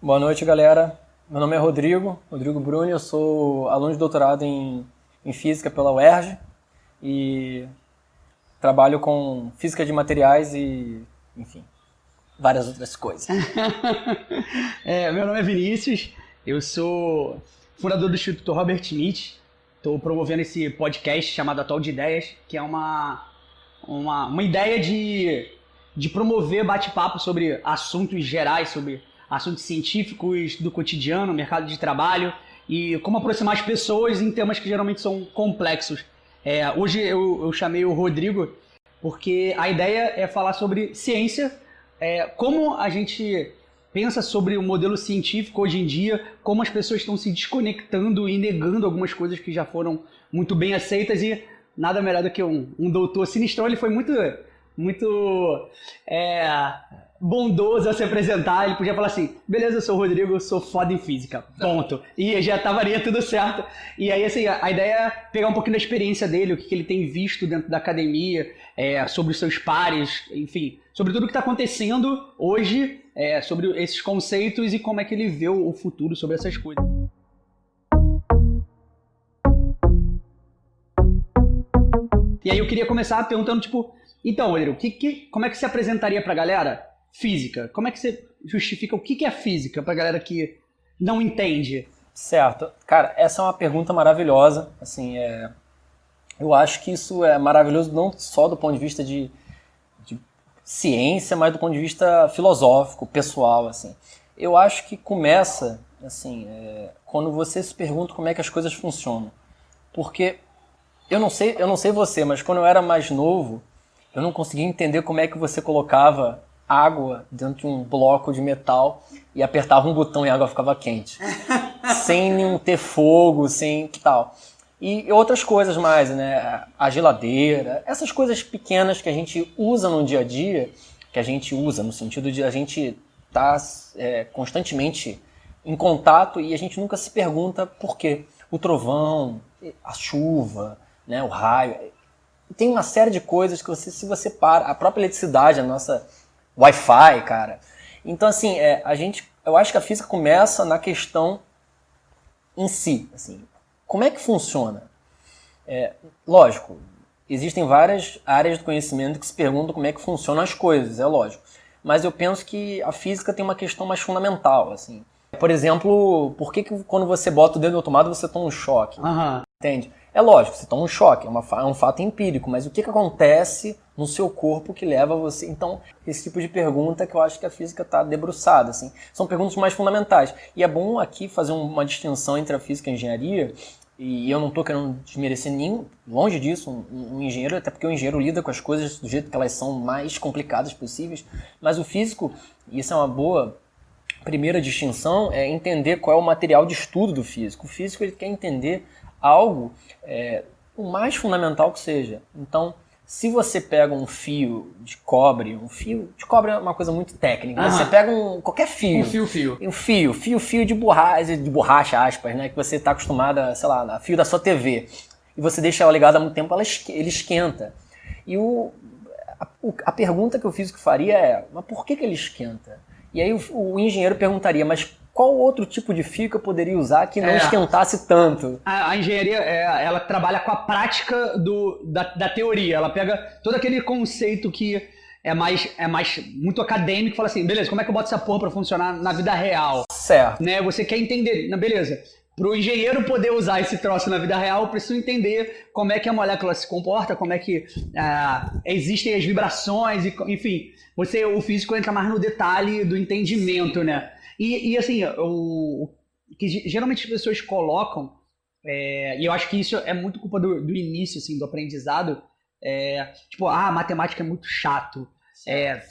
Boa noite, galera. Meu nome é Rodrigo Bruni, eu sou aluno de doutorado em Física pela UERJ e trabalho com Física de materiais e, enfim, várias outras coisas. Meu nome é Vinícius, eu sou fundador do Instituto Robert Schmidt, estou promovendo esse podcast chamado Atual de Ideias, que é uma ideia de promover bate-papo sobre assuntos gerais, sobre assuntos científicos do cotidiano, mercado de trabalho e como aproximar as pessoas em temas que geralmente são complexos. Hoje eu chamei o Rodrigo porque a ideia é falar sobre ciência, como a gente pensa sobre o modelo científico hoje em dia, como as pessoas estão se desconectando e negando algumas coisas que já foram muito bem aceitas e nada melhor do que um doutor sinistrão. Ele foi muito bondoso a se apresentar. Ele podia falar assim: beleza, eu sou o Rodrigo, eu sou foda em física, ponto. E já estaria tudo certo. E aí, assim, a ideia é pegar um pouquinho da experiência dele, o que ele tem visto dentro da academia, sobre os seus pares, enfim, sobre tudo o que está acontecendo hoje, sobre esses conceitos e como é que ele vê o futuro sobre essas coisas. E aí eu queria começar perguntando, então, Rodrigo, como é que você apresentaria pra galera física? Como é que você justifica o que é física pra galera que não entende? Certo. Cara, essa é uma pergunta maravilhosa. Assim, eu acho que isso é maravilhoso não só do ponto de vista de ciência, mas do ponto de vista filosófico, pessoal. Assim. Eu acho que começa assim, quando você se pergunta como é que as coisas funcionam. Porque eu não sei você, mas quando eu era mais novo, eu não conseguia entender como é que você colocava água dentro de um bloco de metal e apertava um botão e a água ficava quente. Sem ter fogo, sem que tal. E outras coisas mais, né? A geladeira, essas coisas pequenas que a gente usa no dia a dia, que a gente usa no sentido de a gente estar constantemente em contato e a gente nunca se pergunta por quê. O trovão, a chuva, né, o raio. Tem uma série de coisas que se você para, a própria eletricidade, a nossa Wi-Fi, cara. Então, assim, eu acho que a física começa na questão em si. Assim, como é que funciona? Lógico, existem várias áreas do conhecimento que se perguntam como é que funcionam as coisas, é lógico. Mas eu penso que a física tem uma questão mais fundamental, assim. Por exemplo, por que quando você bota o dedo no tomado você toma um choque? Uhum. Entende? É lógico, você toma um choque, é um fato empírico, mas o que acontece no seu corpo que leva você... Então, esse tipo de pergunta que eu acho que a física está debruçada, assim. São perguntas mais fundamentais. E é bom aqui fazer uma distinção entre a física e a engenharia, e eu não estou querendo desmerecer nenhum, longe disso, um engenheiro, até porque o engenheiro lida com as coisas do jeito que elas são mais complicadas possíveis, mas o físico, e isso é uma boa primeira distinção, é entender qual é o material de estudo do físico. O físico ele quer entender algo, o mais fundamental que seja. Então, se você pega um fio de cobre é uma coisa muito técnica, mas você pega qualquer fio. Um fio de borracha, aspas, né, que você está acostumado a, sei lá, fio da sua TV, e você deixa ela ligada há muito tempo, ele esquenta. E a pergunta que o físico faria mas por que ele esquenta? E aí o engenheiro perguntaria, mas qual outro tipo de fio que eu poderia usar que não esquentasse tanto? A engenharia, ela trabalha com a prática da teoria. Ela pega todo aquele conceito que é mais muito acadêmico e fala assim, beleza, como é que eu boto essa porra pra funcionar na vida real? Certo. Né? Você quer entender, beleza. Pro engenheiro poder usar esse troço na vida real, eu preciso entender como é que a molécula se comporta, como é que existem as vibrações, enfim. O físico entra mais no detalhe do entendimento, né? E assim, o que geralmente as pessoas colocam, e eu acho que isso é muito culpa do início, assim, do aprendizado, matemática é muito chato,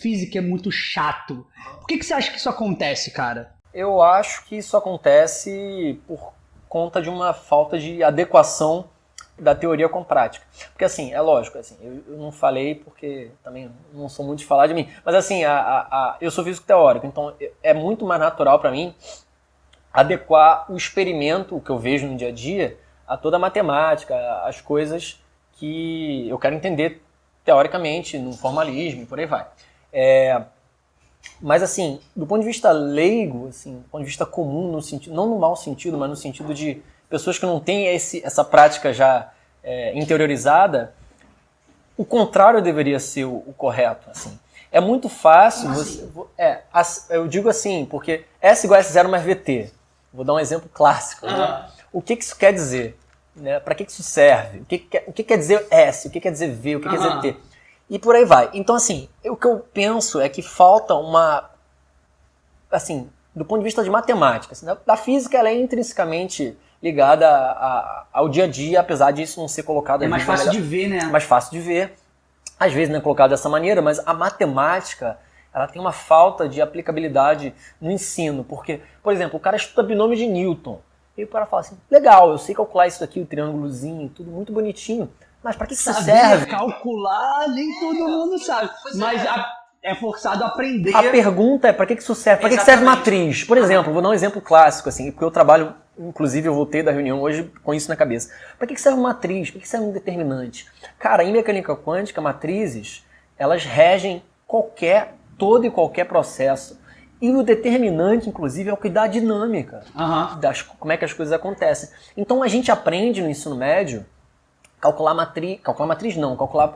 física é muito chato. Por que você acha que isso acontece, cara? Eu acho que isso acontece por conta de uma falta de adequação da teoria com a prática. Porque assim, é lógico, assim, eu não falei porque também não sou muito de falar de mim, mas assim, eu sou físico teórico, então é muito mais natural para mim adequar o experimento, o que eu vejo no dia a dia, a toda a matemática, as coisas que eu quero entender teoricamente, no formalismo e por aí vai. Mas assim, do ponto de vista leigo, assim, do ponto de vista comum, no sentido, não no mau sentido, mas no sentido de pessoas que não têm essa prática já interiorizada, o contrário deveria ser o correto. Assim. É muito fácil. Eu digo assim, porque S igual a S0 mais VT. Vou dar um exemplo clássico. Né? O que isso quer dizer? Né? Para que isso serve? O que quer dizer S? O que quer dizer V? O que quer dizer T? E por aí vai. Então, assim, o que eu penso é que falta uma... Assim, do ponto de vista de matemática. Assim, da física, ela é intrinsecamente ligada ao dia a dia, apesar disso não ser colocado... É mais fácil de ver, né? Mais fácil de ver. Às vezes não é colocado dessa maneira, mas a matemática, ela tem uma falta de aplicabilidade no ensino. Porque, por exemplo, o cara estuda binômio de Newton. E o cara fala assim, legal, eu sei calcular isso aqui, o triângulozinho, tudo muito bonitinho. Mas para que isso serve? Calcular, nem todo mundo sabe. Mas é forçado a aprender. A pergunta é para que isso serve? Para que serve matriz? Por exemplo, vou dar um exemplo clássico, assim, porque eu trabalho, inclusive eu voltei da reunião hoje com isso na cabeça. Para que serve matriz? Para que serve um determinante? Cara, em mecânica quântica, matrizes, elas regem todo e qualquer processo. E o determinante, inclusive, é o que dá a dinâmica, como é que as coisas acontecem. Então a gente aprende no ensino médio calcular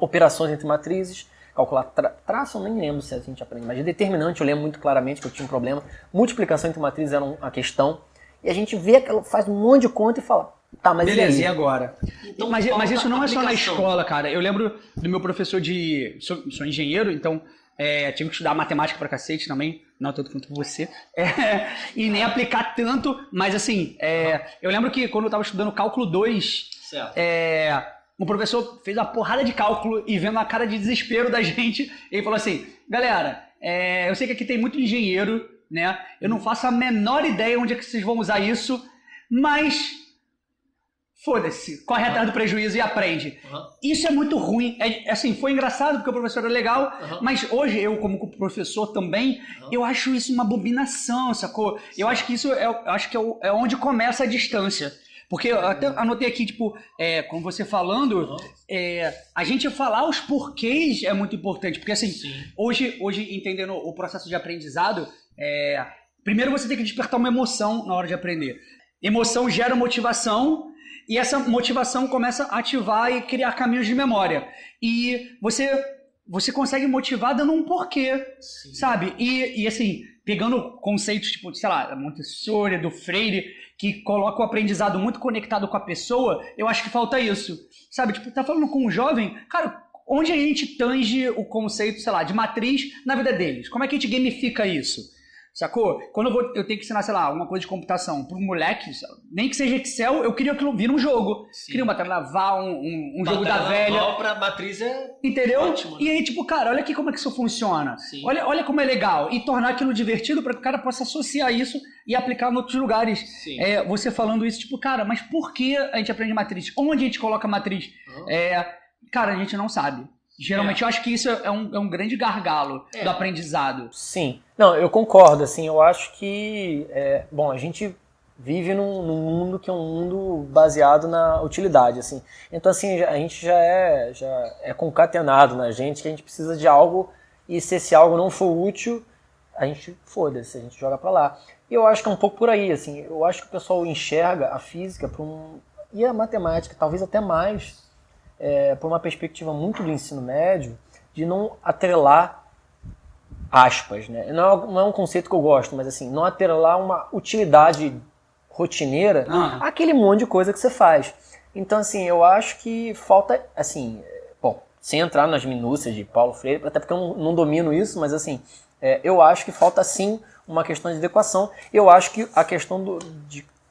operações entre matrizes, calcular traço, eu nem lembro se a gente aprende, mas de determinante eu lembro muito claramente que eu tinha um problema. Multiplicação entre matrizes era uma questão. E a gente vê, faz um monte de conta e fala, tá, mas beleza, e agora? Então, mas isso não é só na escola, cara. Eu lembro do meu professor sou engenheiro, então tive que estudar matemática pra cacete também, não tanto quanto você, e nem aplicar tanto, mas assim, eu lembro que quando eu tava estudando cálculo 2, o professor fez uma porrada de cálculo e vendo a cara de desespero da gente, ele falou assim, galera, eu sei que aqui tem muito engenheiro, né? Eu não faço a menor ideia onde é que vocês vão usar isso, mas foda-se, corre atrás do prejuízo e aprende. Isso é muito ruim. Assim, foi engraçado porque o professor era legal, mas hoje eu, como professor também, eu acho isso uma abominação, sacou? Eu acho que isso é onde começa a distância. Porque eu até anotei aqui, tipo, com você falando, a gente falar os porquês é muito importante. Porque, assim, hoje entendendo o processo de aprendizado, primeiro você tem que despertar uma emoção na hora de aprender. Emoção gera motivação e essa motivação começa a ativar e criar caminhos de memória. E você consegue motivar dando um porquê, sabe? E assim, pegando conceitos tipo, sei lá, da Montessori, do Freire, que coloca o aprendizado muito conectado com a pessoa, eu acho que falta isso. Sabe, tipo, tá falando com um jovem, cara, onde a gente tange o conceito, sei lá, de matriz na vida deles? Como é que a gente gamifica isso? Sacou? Quando eu tenho que ensinar, sei lá, alguma coisa de computação para um moleque, nem que seja Excel, eu queria que aquilo vira um jogo. Queria uma batalha naval, um jogo da velha. Pra matriz entendeu? Ótimo, né? E aí, tipo, cara, olha aqui como é que isso funciona. Olha como é legal. E tornar aquilo divertido para que o cara possa associar isso e aplicar em outros lugares. Você falando isso, tipo, cara, mas por que a gente aprende matriz? Onde a gente coloca matriz? Cara, a gente não sabe. Geralmente eu acho que isso é um grande gargalo do aprendizado. Sim. Não, eu concordo, assim, eu acho que, bom, a gente vive num mundo que é um mundo baseado na utilidade, assim. Então, assim, a gente já é concatenado na gente que a gente precisa de algo e se esse algo não for útil, a gente, foda-se, a gente joga pra lá. E eu acho que é um pouco por aí, assim, eu acho que o pessoal enxerga a física e a matemática, talvez até mais, por uma perspectiva muito do ensino médio, de não atrelar aspas, né? Não é um conceito que eu gosto, mas assim, não atrelar uma utilidade rotineira àquele monte de coisa que você faz. Então, assim, eu acho que falta, assim, bom, sem entrar nas minúcias de Paulo Freire, até porque eu não domino isso, mas assim, eu acho que falta sim uma questão de adequação. Eu acho que a questão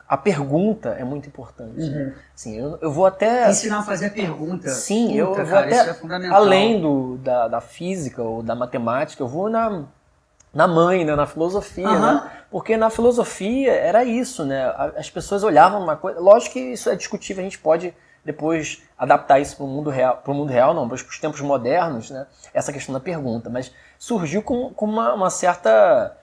a pergunta é muito importante. Né? Assim, eu vou até... Ensinar a fazer a pergunta. Sim, eu vou até... Isso é fundamental. Além da física ou da matemática, eu vou na mãe, né? Na filosofia. Né? Porque na filosofia era isso, né? As pessoas olhavam uma coisa... Lógico que isso é discutível, a gente pode depois adaptar isso para o mundo real, não, para os tempos modernos, né? Essa questão da pergunta. Mas surgiu com uma certa...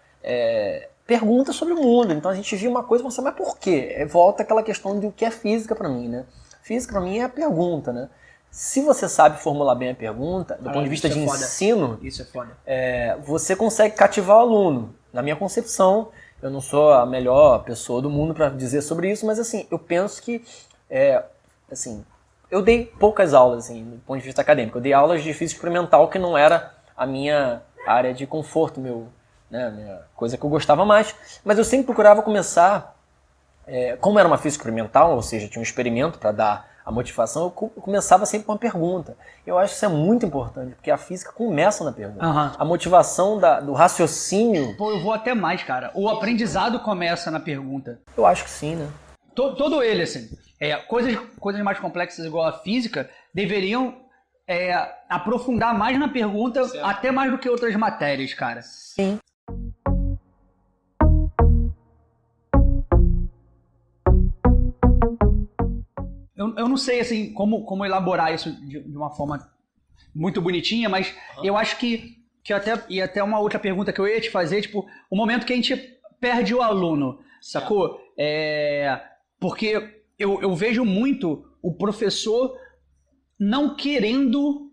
pergunta sobre o mundo. Então a gente viu uma coisa e pensa, mas por quê? Volta aquela questão do que é física para mim, né? Física para mim é a pergunta, né? Se você sabe formular bem a pergunta, do ponto de vista de ensino, isso é foda. Você consegue cativar o aluno. Na minha concepção, eu não sou a melhor pessoa do mundo para dizer sobre isso, mas assim, eu penso que, assim, eu dei poucas aulas, assim, do ponto de vista acadêmico. Eu dei aulas de física experimental, que não era a minha área de conforto, minha coisa que eu gostava mais. Mas eu sempre procurava começar, como era uma física experimental, ou seja, tinha um experimento para dar a motivação, eu começava sempre com uma pergunta. Eu acho que isso é muito importante, porque a física começa na pergunta. A motivação do raciocínio... Pô, eu vou até mais, cara. O aprendizado começa na pergunta. Eu acho que sim, né? Todo ele, assim. Coisas mais complexas igual a física deveriam aprofundar mais na pergunta, certo. Até mais do que outras matérias, cara. Sim. Eu não sei assim como elaborar isso de uma forma muito bonitinha, mas eu acho que até uma outra pergunta que eu ia te fazer, tipo, o momento que a gente perde o aluno, sacou? Porque eu vejo muito o professor não querendo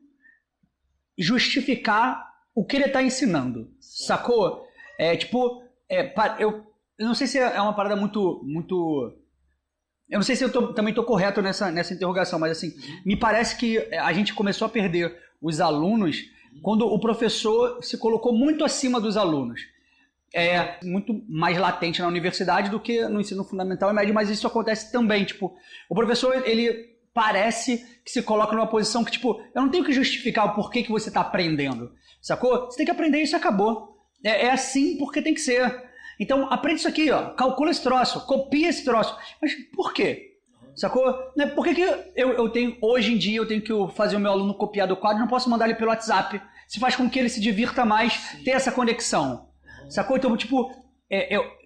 justificar o que ele está ensinando, sacou? Eu não sei se é uma parada muito... Eu não sei se eu também estou correto nessa interrogação, mas assim, me parece que a gente começou a perder os alunos quando o professor se colocou muito acima dos alunos. É muito mais latente na universidade do que no ensino fundamental e médio, mas isso acontece também. Tipo, o professor, ele parece que se coloca numa posição que, tipo, eu não tenho que justificar o porquê que você está aprendendo, sacou? Você tem que aprender isso e acabou. É assim porque tem que ser. Então, aprende isso aqui, ó, calcula esse troço, copia esse troço. Mas por quê? Sacou? Por que eu tenho, hoje em dia, eu tenho que fazer o meu aluno copiar do quadro e não posso mandar ele pelo WhatsApp? Se faz com que ele se divirta mais, ter essa conexão. Sacou? Então, tipo,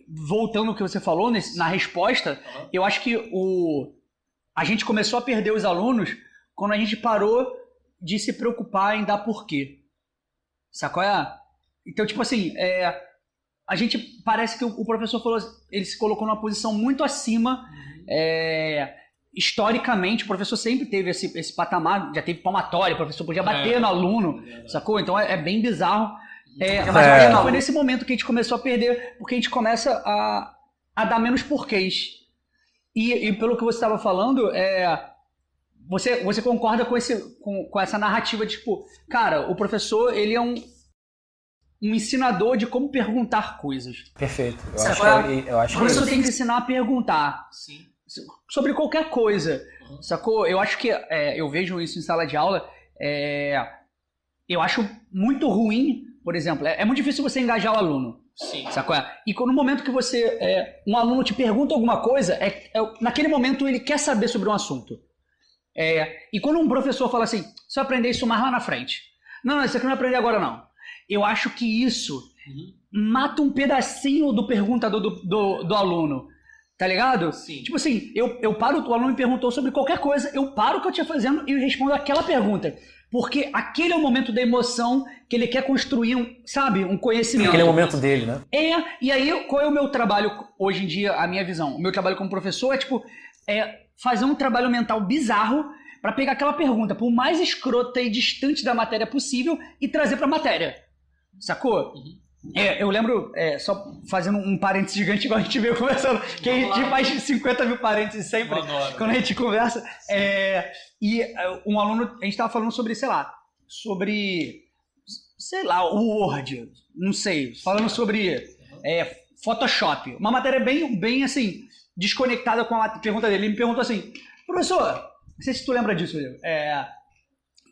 voltando ao que você falou na resposta, eu acho que a gente começou a perder os alunos quando a gente parou de se preocupar em dar porquê. Sacou? Então, tipo assim, a gente parece que o professor falou, ele se colocou numa posição muito acima. Historicamente, o professor sempre teve esse patamar, já teve palmatória, o professor podia bater no aluno, sacou? Então é bem bizarro. Mas foi nesse momento que a gente começou a perder, porque a gente começa a dar menos porquês. E pelo que você estava falando, você concorda com essa narrativa de, tipo, cara, o professor, ele é um ensinador de como perguntar coisas. Perfeito. Eu acho que o professor tem que ensinar a perguntar. Sim. Sobre qualquer coisa. Sacou? Eu acho que eu vejo isso em sala de aula. Eu acho muito ruim, por exemplo, é muito difícil você engajar o aluno. Sim. Sacou? E no momento que um aluno te pergunta alguma coisa, naquele momento ele quer saber sobre um assunto. E quando um professor fala assim, você vai aprender isso mais lá na frente. Não, isso aqui não vai aprender agora não. Eu acho que isso mata um pedacinho do perguntador do aluno. Tá ligado? Sim. Tipo assim, eu paro, o aluno me perguntou sobre qualquer coisa, eu paro o que eu tinha fazendo e respondo aquela pergunta. Porque aquele é o momento da emoção que ele quer construir um conhecimento. Aquele é o momento dele, né? E aí, qual é o meu trabalho hoje em dia, a minha visão? O meu trabalho como professor é fazer um trabalho mental bizarro para pegar aquela pergunta, por mais escrota e distante da matéria possível, e trazer pra matéria. Sacou? Eu lembro, só fazendo um parênteses gigante, igual a gente veio conversando, que a gente faz 50 mil parênteses sempre, quando a gente conversa. E um aluno, a gente tava falando sobre, sei lá, o Word, não sei, falando sobre Photoshop. Uma matéria bem assim, desconectada com a pergunta dele. Ele me perguntou assim, professor, não sei se tu lembra disso,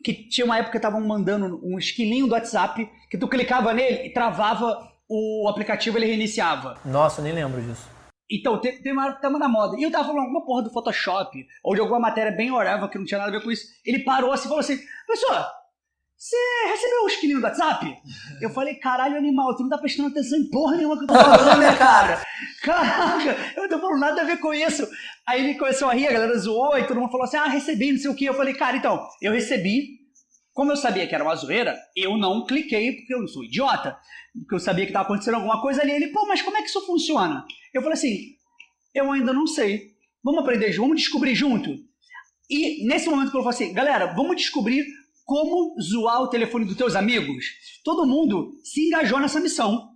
que tinha uma época que estavam mandando um esquilinho do WhatsApp que tu clicava nele e travava o aplicativo, ele reiniciava. Nossa, eu nem lembro disso. Então, tem uma época que tava na moda. E eu tava falando alguma porra do Photoshop, ou de alguma matéria bem orável que não tinha nada a ver com isso. Ele parou assim e falou assim, professor, você recebeu o esquilinho do WhatsApp? Eu falei, caralho, animal, tu não tá prestando atenção em porra nenhuma que eu tô falando, né, cara? Caraca, eu não tô falando nada a ver com isso. Aí ele começou a rir, a galera zoou, e todo mundo falou assim, recebi, não sei o que. Eu falei, cara, então, eu recebi. Como eu sabia que era uma zoeira, eu não cliquei, porque eu não sou idiota. Porque eu sabia que estava acontecendo alguma coisa ali. Ele, mas como é que isso funciona? Eu falei assim, eu ainda não sei. Vamos aprender junto, vamos descobrir junto? E nesse momento que eu falei assim, galera, vamos descobrir como zoar o telefone dos teus amigos. Todo mundo se engajou nessa missão.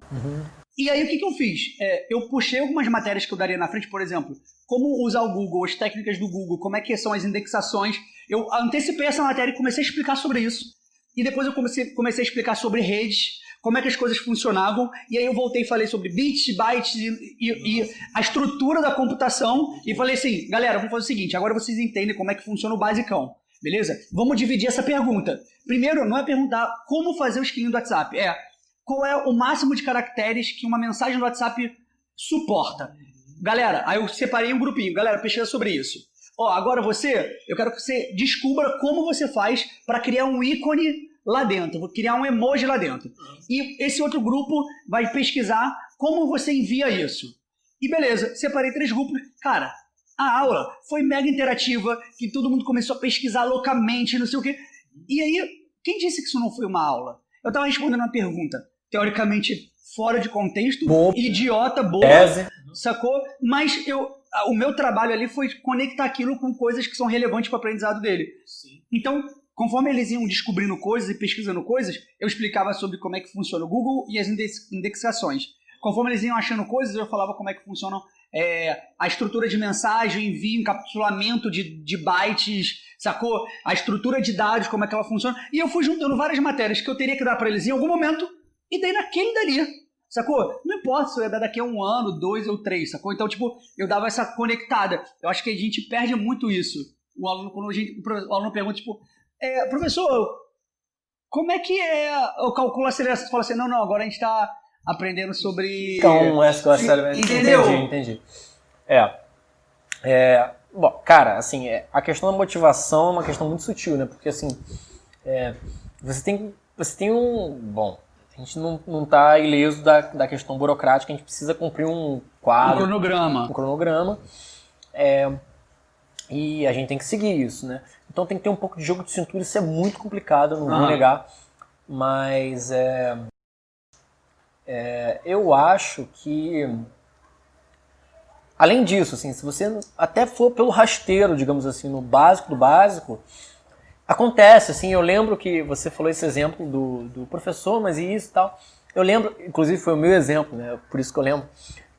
E aí o que eu fiz? Eu puxei algumas matérias que eu daria na frente, por exemplo, como usar o Google, as técnicas do Google, como é que são as indexações. Eu antecipei essa matéria e comecei a explicar sobre isso. E depois eu comecei a explicar sobre redes, como é que as coisas funcionavam. E aí eu voltei e falei sobre bits, bytes e a estrutura da computação. E falei assim, galera, vamos fazer o seguinte, agora vocês entendem como é que funciona o basicão. Beleza? Vamos dividir essa pergunta. Primeiro, não é perguntar como fazer o esquilinho do WhatsApp. Qual é o máximo de caracteres que uma mensagem do WhatsApp suporta. Galera, aí eu separei um grupinho. Galera, pesquisa sobre isso. Agora eu quero que você descubra como você faz para criar um ícone lá dentro. Vou criar um emoji lá dentro. E esse outro grupo vai pesquisar como você envia isso. E beleza, separei 3 grupos. Cara, a aula foi mega interativa, que todo mundo começou a pesquisar loucamente, não sei o quê. E aí, quem disse que isso não foi uma aula? Eu estava respondendo uma pergunta, teoricamente fora de contexto, idiota, boa, sacou? Mas o meu trabalho ali foi conectar aquilo com coisas que são relevantes para o aprendizado dele. Sim. Então, conforme eles iam descobrindo coisas e pesquisando coisas, eu explicava sobre como é que funciona o Google e as indexações. Conforme eles iam achando coisas, eu falava como é que funcionam a estrutura de mensagem, envio, encapsulamento de bytes, sacou? A estrutura de dados, como é que ela funciona. E eu fui juntando várias matérias que eu teria que dar para eles em algum momento e dei naquele dali, sacou? Não importa se eu ia dar daqui a 1 ano, 2 ou 3, sacou? Então, eu dava essa conectada. Eu acho que a gente perde muito isso. O aluno, quando o aluno pergunta, professor, como é que eu calculo a aceleração? Você fala assim, não, agora a gente está aprendendo sobre... Então, essa que eu acho... Entendeu? Entendi. Bom, cara, assim, a questão da motivação é uma questão muito sutil, né? Porque, assim, você tem um... Bom, a gente não tá ileso da questão burocrática, a gente precisa cumprir um quadro... Um cronograma. E a gente tem que seguir isso, né? Então tem que ter um pouco de jogo de cintura, isso é muito complicado, não vou negar. Mas eu acho que... Além disso, assim, se você até for pelo rasteiro, digamos assim, no básico do básico, acontece, assim, eu lembro que você falou esse exemplo do professor, mas e isso e tal. Eu lembro, inclusive foi o meu exemplo, né, por isso que eu lembro,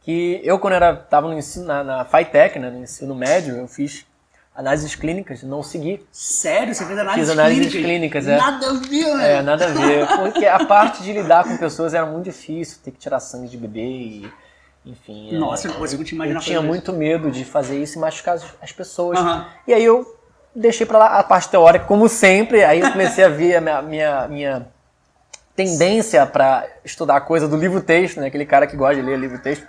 que eu quando estava no ensino, na FITech, né, no ensino médio, eu fiz análises clínicas, não segui. Sério? Você fez análises Fiz análises clínicas, Nada a ver, né? Nada a ver, porque a parte de lidar com pessoas era muito difícil, ter que tirar sangue de bebê e... Enfim, nossa, eu não consigo te imaginar. Eu tinha muito medo de fazer isso e machucar as pessoas. E aí eu deixei pra lá a parte teórica, como sempre. Aí eu comecei a ver a minha tendência para estudar a coisa do livro-texto, né? Aquele cara que gosta de ler livro-texto.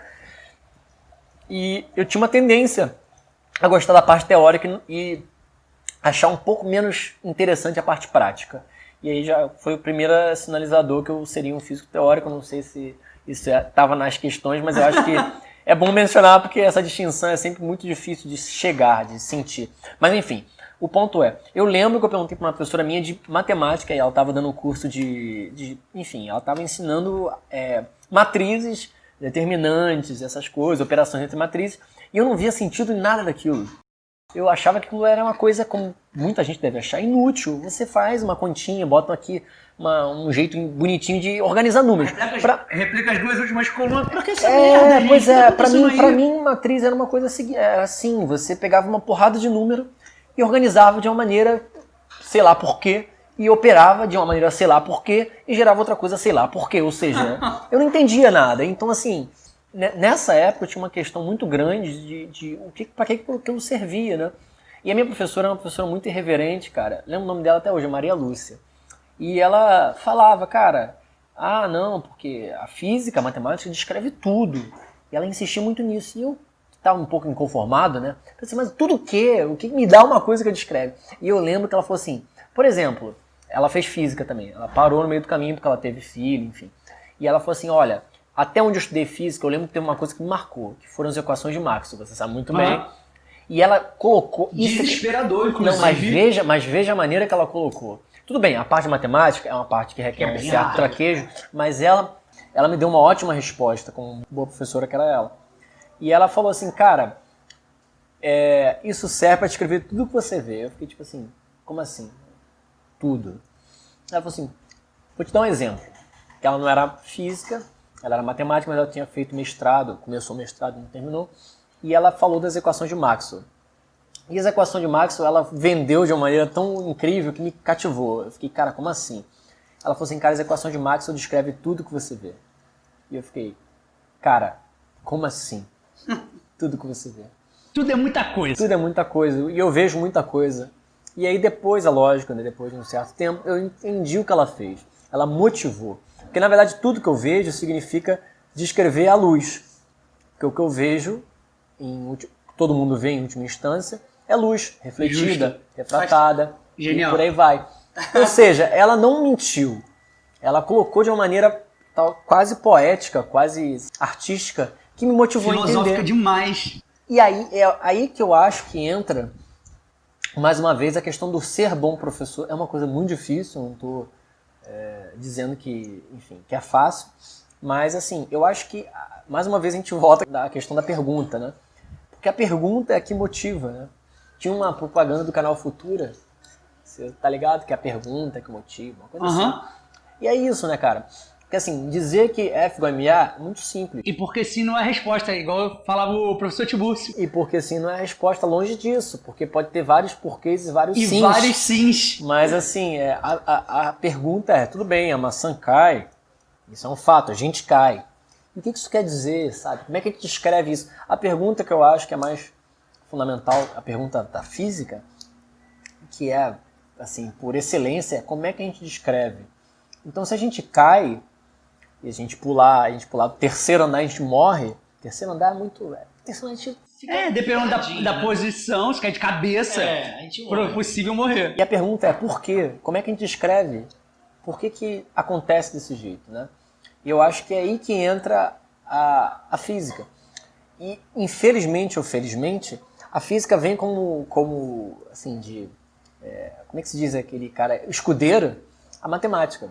E eu tinha uma tendência a gostar da parte teórica e achar um pouco menos interessante a parte prática. E aí já foi o primeiro sinalizador que eu seria um físico teórico. Não sei se... Isso estava nas questões, mas eu acho que é bom mencionar porque essa distinção é sempre muito difícil de chegar, de sentir. Mas enfim, o ponto eu lembro que eu perguntei para uma professora minha de matemática e ela estava dando um curso enfim, ela estava ensinando matrizes, determinantes, essas coisas, operações entre matrizes, e eu não via sentido em nada daquilo. Eu achava que aquilo era uma coisa, como muita gente deve achar, inútil. Você faz uma continha, bota aqui um jeito bonitinho de organizar números. Replica as 2 últimas colunas. Pra que essa merda, gente? Pois é, pra mim, matriz era uma coisa assim, você pegava uma porrada de número e organizava de uma maneira, sei lá por quê, e operava de uma maneira, sei lá por quê, e gerava outra coisa, sei lá por quê. Ou seja, eu não entendia nada. Então, assim, nessa época eu tinha uma questão muito grande de para que aquilo servia, né? E a minha professora era uma professora muito irreverente, cara. Lembro o nome dela até hoje, Maria Lúcia. E ela falava, cara, não, porque a física, a matemática descreve tudo. E ela insistia muito nisso. E eu estava um pouco inconformado, né? Pensei, mas tudo o quê? O que me dá uma coisa que descreve? E eu lembro que ela falou assim, por exemplo, ela fez física também. Ela parou no meio do caminho porque ela teve filho, enfim. E ela falou assim, olha, até onde eu estudei física, eu lembro que teve uma coisa que me marcou, que foram as equações de Maxwell, você sabe muito bem. E ela colocou... Desesperador, inclusive. Não, mas veja a maneira que ela colocou. Tudo bem, a parte de matemática é uma parte que requer um certo traquejo, mas ela me deu uma ótima resposta, como boa professora que era ela. E ela falou assim, cara, isso serve para descrever tudo que você vê. Eu fiquei tipo assim, como assim? Tudo. Ela falou assim, vou te dar um exemplo. Ela não era física, ela era matemática, mas ela tinha feito mestrado, começou o mestrado e não terminou. E ela falou das equações de Maxwell. E as equações de Maxwell, ela vendeu de uma maneira tão incrível que me cativou. Eu fiquei, cara, como assim? Ela falou assim, cara, as equações de Maxwell descrevem tudo que você vê. E eu fiquei, cara, como assim? Tudo que você vê. Tudo é muita coisa. Tudo é muita coisa. E eu vejo muita coisa. E aí depois, a lógica, né, depois de um certo tempo, eu entendi o que ela fez. Ela motivou. Porque, na verdade, tudo que eu vejo significa descrever a luz. Porque o que eu vejo, todo mundo vê em última instância, é luz, refletida, Justo. Retratada, Genial. E por aí vai. Ou seja, ela não mentiu. Ela colocou de uma maneira quase poética, quase artística, que me motivou a entender. Filosófica demais. E aí, é aí que eu acho que entra, mais uma vez, a questão do ser bom professor. É uma coisa muito difícil, não estou dizendo que, enfim, que é fácil, mas assim, eu acho que, mais uma vez, a gente volta à questão da pergunta, né? Porque a pergunta é a que motiva, né? Tinha uma propaganda do canal Futura, você tá ligado? Que é a pergunta que motiva, uma coisa assim. E é isso, né, cara? Porque assim, dizer que F igual a MA é muito simples. E porque sim não é resposta, igual falava o professor Tibúrcio. E porque sim não é resposta, longe disso. Porque pode ter vários porquês e vários sims. E vários sims. Mas assim, a pergunta é, tudo bem, a maçã cai, isso é um fato, a gente cai. E o que isso quer dizer, sabe? Como é que a gente descreve isso? A pergunta que eu acho que é mais fundamental, a pergunta da física, que é, assim, por excelência, é como é que a gente descreve. Então se a gente cai, e a gente pular do terceiro andar, a gente morre. Terceiro andar é muito... Terceiro andar a gente fica... Dependendo da posição, se cair de cabeça, a gente morre. é possível morrer. E a pergunta é por quê? Como é que a gente descreve? Por que acontece desse jeito, né? E eu acho que é aí que entra a física. E, infelizmente ou felizmente, a física vem como assim, como é que se diz aquele cara? Escudeiro, a matemática.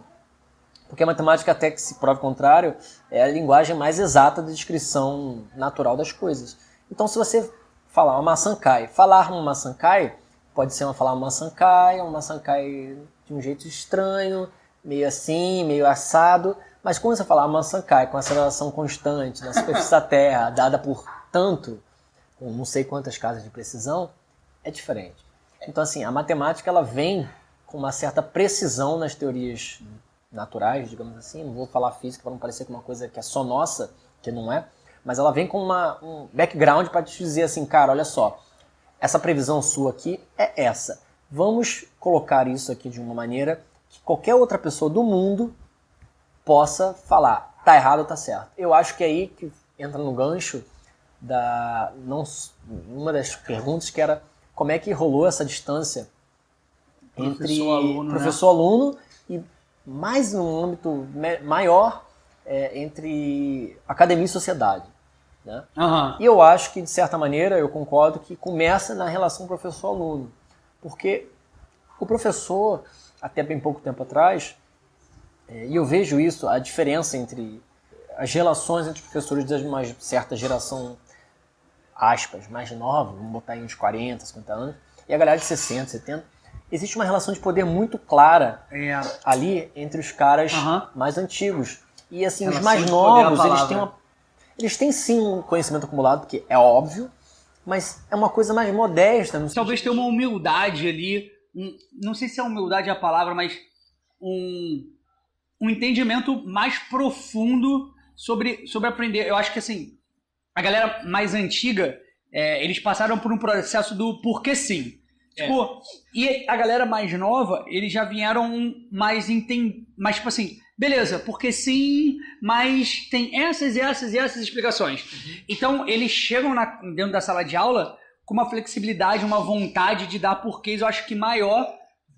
Porque a matemática, até que se prove o contrário, é a linguagem mais exata de descrição natural das coisas. Então, se você falar uma maçã cai, falar uma maçã cai, pode ser falar uma maçã cai de um jeito estranho, meio assim, meio assado. Mas quando você falar uma maçã cai com aceleração constante na superfície da Terra, dada por tanto, com não sei quantas casas de precisão, é diferente. Então, assim, a matemática ela vem com uma certa precisão nas teorias naturais, digamos assim. Não vou falar física para não parecer que uma coisa que é só nossa, que não é. Mas ela vem com um background para te dizer assim, cara, olha só, essa previsão sua aqui é essa. Vamos colocar isso aqui de uma maneira que qualquer outra pessoa do mundo possa falar, tá errado ou tá certo. Eu acho que é aí que entra no gancho uma das perguntas que era como é que rolou essa distância entre professor-aluno e mais num âmbito maior entre academia e sociedade. Né? E eu acho que, de certa maneira, eu concordo que começa na relação professor-aluno. Porque o professor, até bem pouco tempo atrás, e eu vejo isso, a diferença entre as relações entre os professores de uma certa geração, aspas, mais nova, vamos botar aí uns 40, 50 anos, e a galera de 60, 70, existe uma relação de poder muito clara ali entre os caras mais antigos. E assim, relação os mais novos, eles têm sim um conhecimento acumulado, porque é óbvio, mas é uma coisa mais modesta. Talvez tenha uma humildade ali, não sei se é humildade a palavra, mas um entendimento mais profundo sobre aprender. Eu acho que assim, a galera mais antiga, eles passaram por um processo do porquê sim. Tipo, e a galera mais nova, eles já vieram mais tipo assim, beleza, porque sim, mas tem essas e essas e essas explicações. Então, eles chegam dentro da sala de aula com uma flexibilidade, uma vontade de dar porquês, eu acho que maior,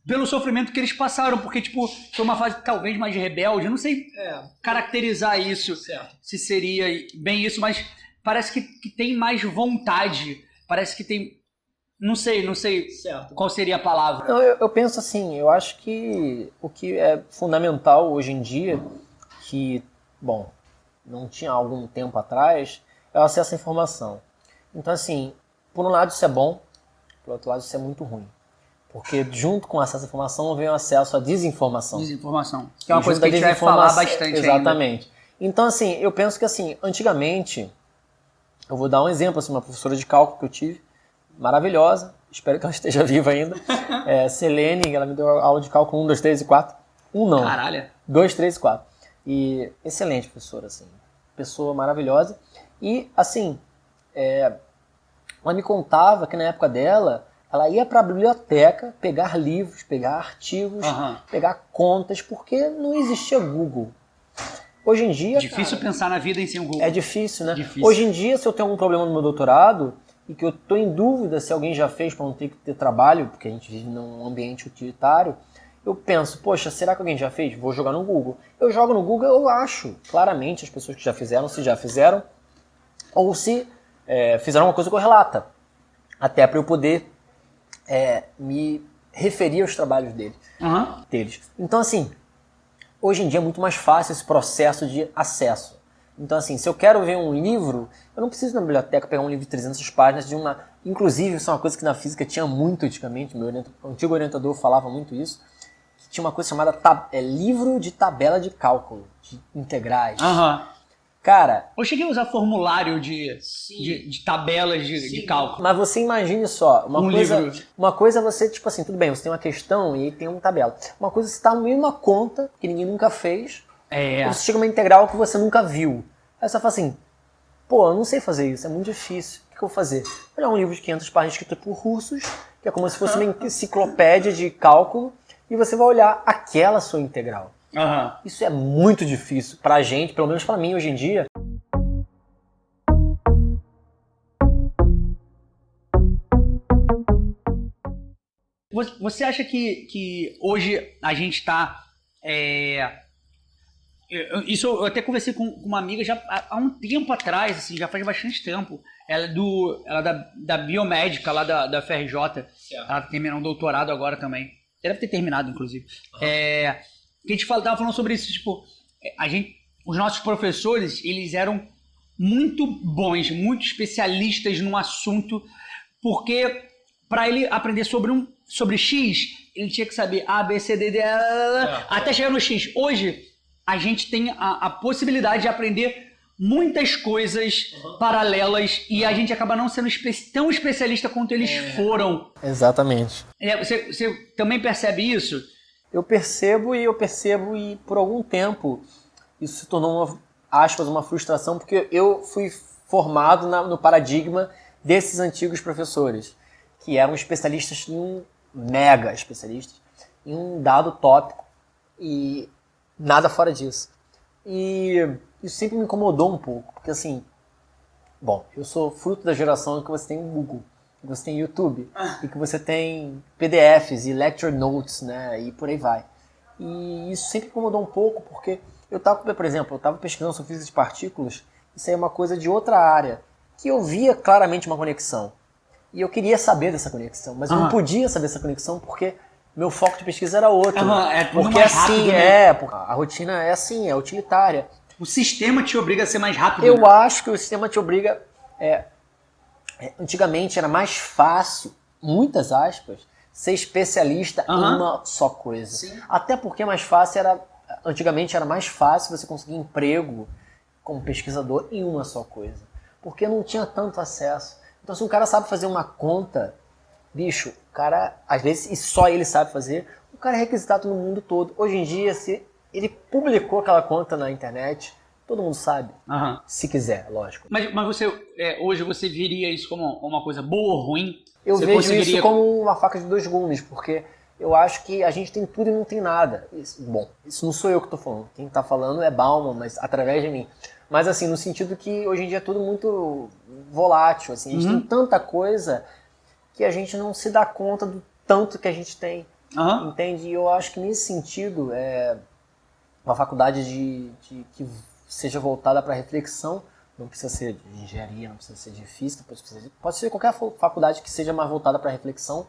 pelo sofrimento que eles passaram, porque, tipo, foi uma fase talvez mais rebelde, eu não sei caracterizar isso, se seria bem isso, mas parece que tem mais vontade, parece que tem... Não sei qual seria a palavra. Não, eu penso assim, eu acho que o que é fundamental hoje em dia, que, bom, não tinha algum tempo atrás, é o acesso à informação. Então, assim, Por um lado isso é bom, por outro lado isso é muito ruim. Porque junto com o acesso à informação vem o acesso à desinformação. Desinformação. Que é uma coisa que a gente vai falar bastante exatamente. ainda. Então, assim, eu penso que, assim, antigamente, eu vou dar um exemplo, assim, uma professora de cálculo que eu tive, maravilhosa, espero que ela esteja viva ainda, Selene, ela me deu aula de cálculo 1, 2, 3 e 4. 1 não. Caralho. 2, 3 e 4. E excelente professora, assim, pessoa maravilhosa. E, assim, ela me contava que na época dela, ela ia para a biblioteca pegar livros, pegar artigos, pegar contas, porque não existia Google. Hoje em dia, difícil pensar na vida em sem o Google. É difícil, né? Difícil. Hoje em dia, se eu tenho algum problema no meu doutorado e que eu estou em dúvida se alguém já fez para não ter que ter trabalho, porque a gente vive num ambiente utilitário, eu penso, poxa, será que alguém já fez? Vou jogar no Google. Eu jogo no Google, eu acho claramente as pessoas que já fizeram, se já fizeram, ou se fizeram uma coisa correlata, até para eu poder me referir aos trabalhos deles. Então, assim, hoje em dia é muito mais fácil esse processo de acesso. Então, assim, se eu quero ver um livro, eu não preciso ir na biblioteca pegar um livro de 300 páginas de uma... Inclusive, isso é uma coisa que na física tinha muito antigamente, meu antigo orientador falava muito isso, que tinha uma coisa chamada livro de tabela de cálculo, de integrais. Cara... Eu cheguei a usar formulário de tabelas de cálculo. Mas você imagine só, uma coisa é você, tipo assim, tudo bem, você tem uma questão e aí tem uma tabela. Uma coisa é você está no meio de uma conta que ninguém nunca fez, você chega a uma integral que você nunca viu. Aí você fala assim, pô, eu não sei fazer isso, é muito difícil, o que eu vou fazer? Olhar um livro de 500 páginas escrito por russos, que é como se fosse uma enciclopédia de cálculo, e você vai olhar aquela sua integral. Isso é muito difícil pra gente, pelo menos pra mim hoje em dia. Você acha que hoje a gente está... Isso eu até conversei com uma amiga já há um tempo atrás, assim, já faz bastante tempo. Ela é da biomédica lá da FRJ. Ela terminou um doutorado agora também. Deve ter terminado, inclusive. Que a gente tava falando sobre isso, tipo, os nossos professores, eles eram muito bons, muito especialistas no assunto, porque para ele aprender sobre X, ele tinha que saber A, B, C, D, até chegar no X. Hoje, a gente tem a possibilidade de aprender muitas coisas paralelas e a gente acaba não sendo tão especialista quanto eles foram. Exatamente. Você também percebe isso? Eu percebo e por algum tempo isso se tornou uma frustração, porque eu fui formado no paradigma desses antigos professores, que eram especialistas mega especialistas em um dado tópico e nada fora disso. E isso sempre me incomodou um pouco, porque assim, bom, eu sou fruto da geração em que você tem o Google, que você tem YouTube, e que você tem PDFs e lecture notes, né, e por aí vai. E isso sempre incomodou um pouco, porque por exemplo, eu estava pesquisando sobre física de partículas, isso aí é uma coisa de outra área, que eu via claramente uma conexão. E eu queria saber dessa conexão, mas eu não podia saber dessa conexão porque meu foco de pesquisa era outro. Porque assim, a rotina é assim, é utilitária. O sistema te obriga a ser mais rápido. Eu acho que o sistema te obriga... antigamente era mais fácil, muitas aspas, ser especialista em uma só coisa. Sim. Até porque antigamente era mais fácil você conseguir emprego como pesquisador em uma só coisa. Porque não tinha tanto acesso. Então se um cara sabe fazer uma conta, bicho, o cara, às vezes, e só ele sabe fazer, o cara é requisitado no mundo todo. Hoje em dia, se ele publicou aquela conta na internet, todo mundo sabe, se quiser, lógico. Mas hoje você viria isso como uma coisa boa ou ruim? Eu vejo isso como uma faca de dois gumes, porque eu acho que a gente tem tudo e não tem nada. Isso não sou eu que estou falando. Quem está falando é Bauman, mas através de mim. Mas assim, no sentido que hoje em dia é tudo muito volátil. Assim, a gente tem tanta coisa que a gente não se dá conta do tanto que a gente tem. Entende? E eu acho que nesse sentido, uma faculdade que seja voltada para reflexão, não precisa ser de engenharia, não precisa ser de física, pode ser qualquer faculdade que seja mais voltada para reflexão.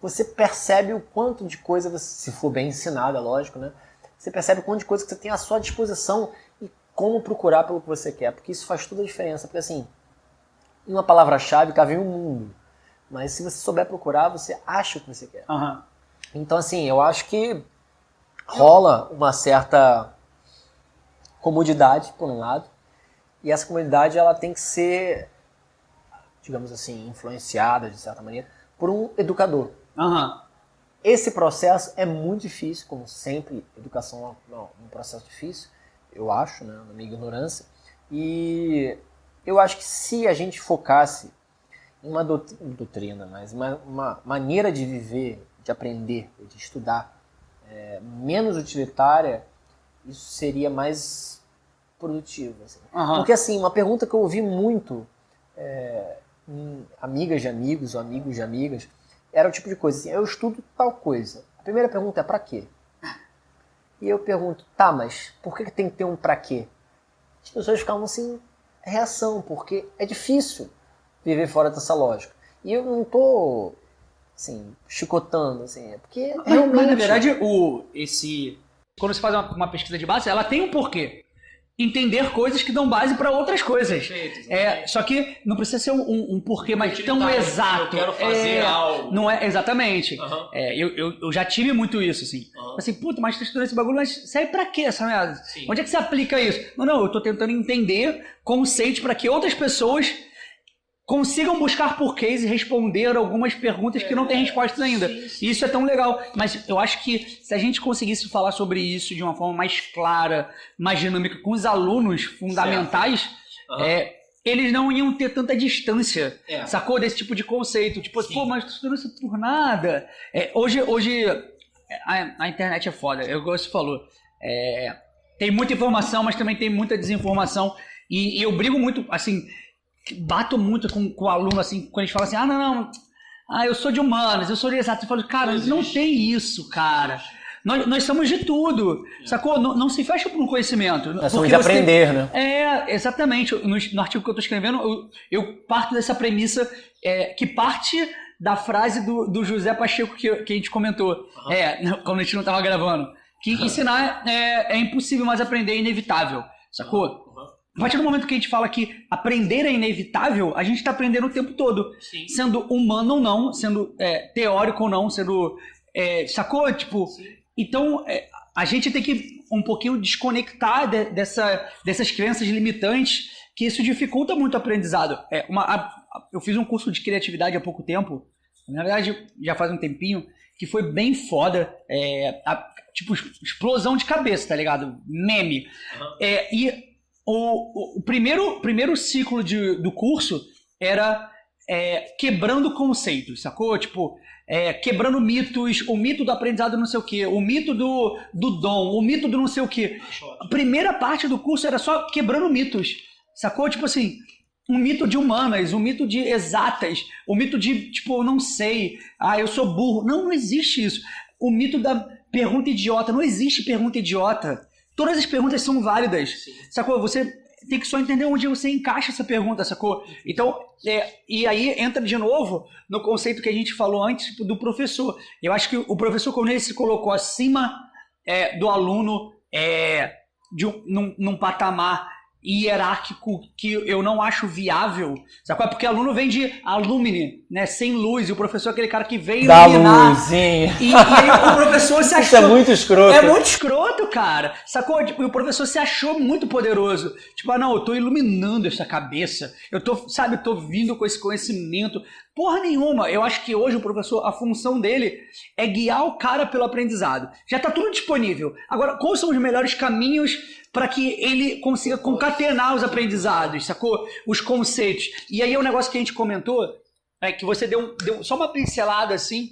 Você percebe o quanto de coisa, se for bem ensinada, lógico, né? Você percebe o quanto de coisa que você tem à sua disposição e como procurar pelo que você quer, porque isso faz toda a diferença. Porque assim, uma palavra-chave cabe um mundo. Mas se você souber procurar, você acha o que você quer. Uhum. Então, assim, eu acho que rola uma certa comodidade, por um lado, e essa comodidade ela tem que ser, digamos assim, influenciada, de certa maneira, por um educador. Uhum. Esse processo é muito difícil, como sempre, educação é um processo difícil, eu acho, né, na minha ignorância, e eu acho que se a gente focasse em uma doutrina, mas uma maneira de viver, de aprender, de estudar, menos utilitária, isso seria mais produtivo. Assim. Uhum. Porque, assim, uma pergunta que eu ouvi muito em amigas de amigos ou amigos de amigas era o tipo de coisa assim, eu estudo tal coisa. A primeira pergunta é pra quê? E eu pergunto, tá, mas por que tem que ter um pra quê? As pessoas ficavam sem reação, porque é difícil viver fora dessa lógica. E eu não tô, assim, chicotando, assim, é porque realmente... Mas na verdade, quando você faz uma pesquisa de base, ela tem um porquê. Entender coisas que dão base para outras coisas. Perfeito, só que não precisa ser um porquê mais tão exato. Eu quero fazer algo. Não é exatamente. Uhum. Eu já tive muito isso, assim. Assim, puta, mas tu estudando esse bagulho, mas serve pra quê essa merda? Onde é que você aplica isso? Não, eu tô tentando entender conceitos para que outras pessoas consigam buscar porquês e responder algumas perguntas que não têm respostas ainda. Sim. Isso é tão legal. Mas eu acho que se a gente conseguisse falar sobre isso de uma forma mais clara, mais dinâmica, com os alunos fundamentais, eles não iam ter tanta distância, sacou? Desse tipo de conceito. Tipo, pô, mas tu estudando isso por nada. Hoje a internet é foda, é o que você falou. Tem muita informação, mas também tem muita desinformação. E eu brigo muito, assim... Bato muito com o aluno, assim, quando eles falam assim, eu sou de humanas, eu sou de exatas. Eu falo, cara, não tem isso, cara. Nós somos de tudo, sacou? Não se fecha por um conhecimento. Nós somos de aprender, né? Exatamente. No artigo que eu tô escrevendo, eu parto dessa premissa que parte da frase do José Pacheco que a gente comentou, quando a gente não tava gravando. Que ensinar é impossível, mas aprender é inevitável, sacou? A partir do momento que a gente fala que aprender é inevitável, a gente está aprendendo o tempo todo. Sim. Sendo humano ou não, sendo teórico ou não, sendo... sacou? Tipo, então, a gente tem que um pouquinho desconectar dessas crenças limitantes, que isso dificulta muito o aprendizado. Eu fiz um curso de criatividade há pouco tempo, na verdade já faz um tempinho, que foi bem foda, tipo, explosão de cabeça, tá ligado? Meme. E... O primeiro ciclo do curso era quebrando conceitos, sacou? Tipo, quebrando mitos, o mito do aprendizado não sei o quê, o mito do dom, o mito do não sei o quê. A primeira parte do curso era só quebrando mitos, sacou? Tipo assim, um mito de humanas, um mito de exatas, o mito de, tipo, não sei, eu sou burro. Não existe isso. O mito da pergunta idiota, não existe pergunta idiota. Todas as perguntas são válidas, sacou? Você tem que só entender onde você encaixa essa pergunta, sacou? Então, e aí entra de novo no conceito que a gente falou antes do professor. Eu acho que o professor, quando ele se colocou acima do aluno num patamar hierárquico que eu não acho viável, sacou? Porque aluno vem de alumni, né? Sem luz, e o professor é aquele cara que veio iluminar. Luzinha. E aí o professor se achou... Isso é muito escroto. É muito escroto, cara. Sacou? Tipo, e o professor se achou muito poderoso. Tipo, eu tô iluminando essa cabeça. Eu tô vindo com esse conhecimento. Porra nenhuma. Eu acho que hoje o professor, a função dele é guiar o cara pelo aprendizado. Já tá tudo disponível. Agora, quais são os melhores caminhos para que ele consiga concatenar os aprendizados, sacou? Os conceitos. E aí é um negócio que a gente comentou, que você deu só uma pincelada assim,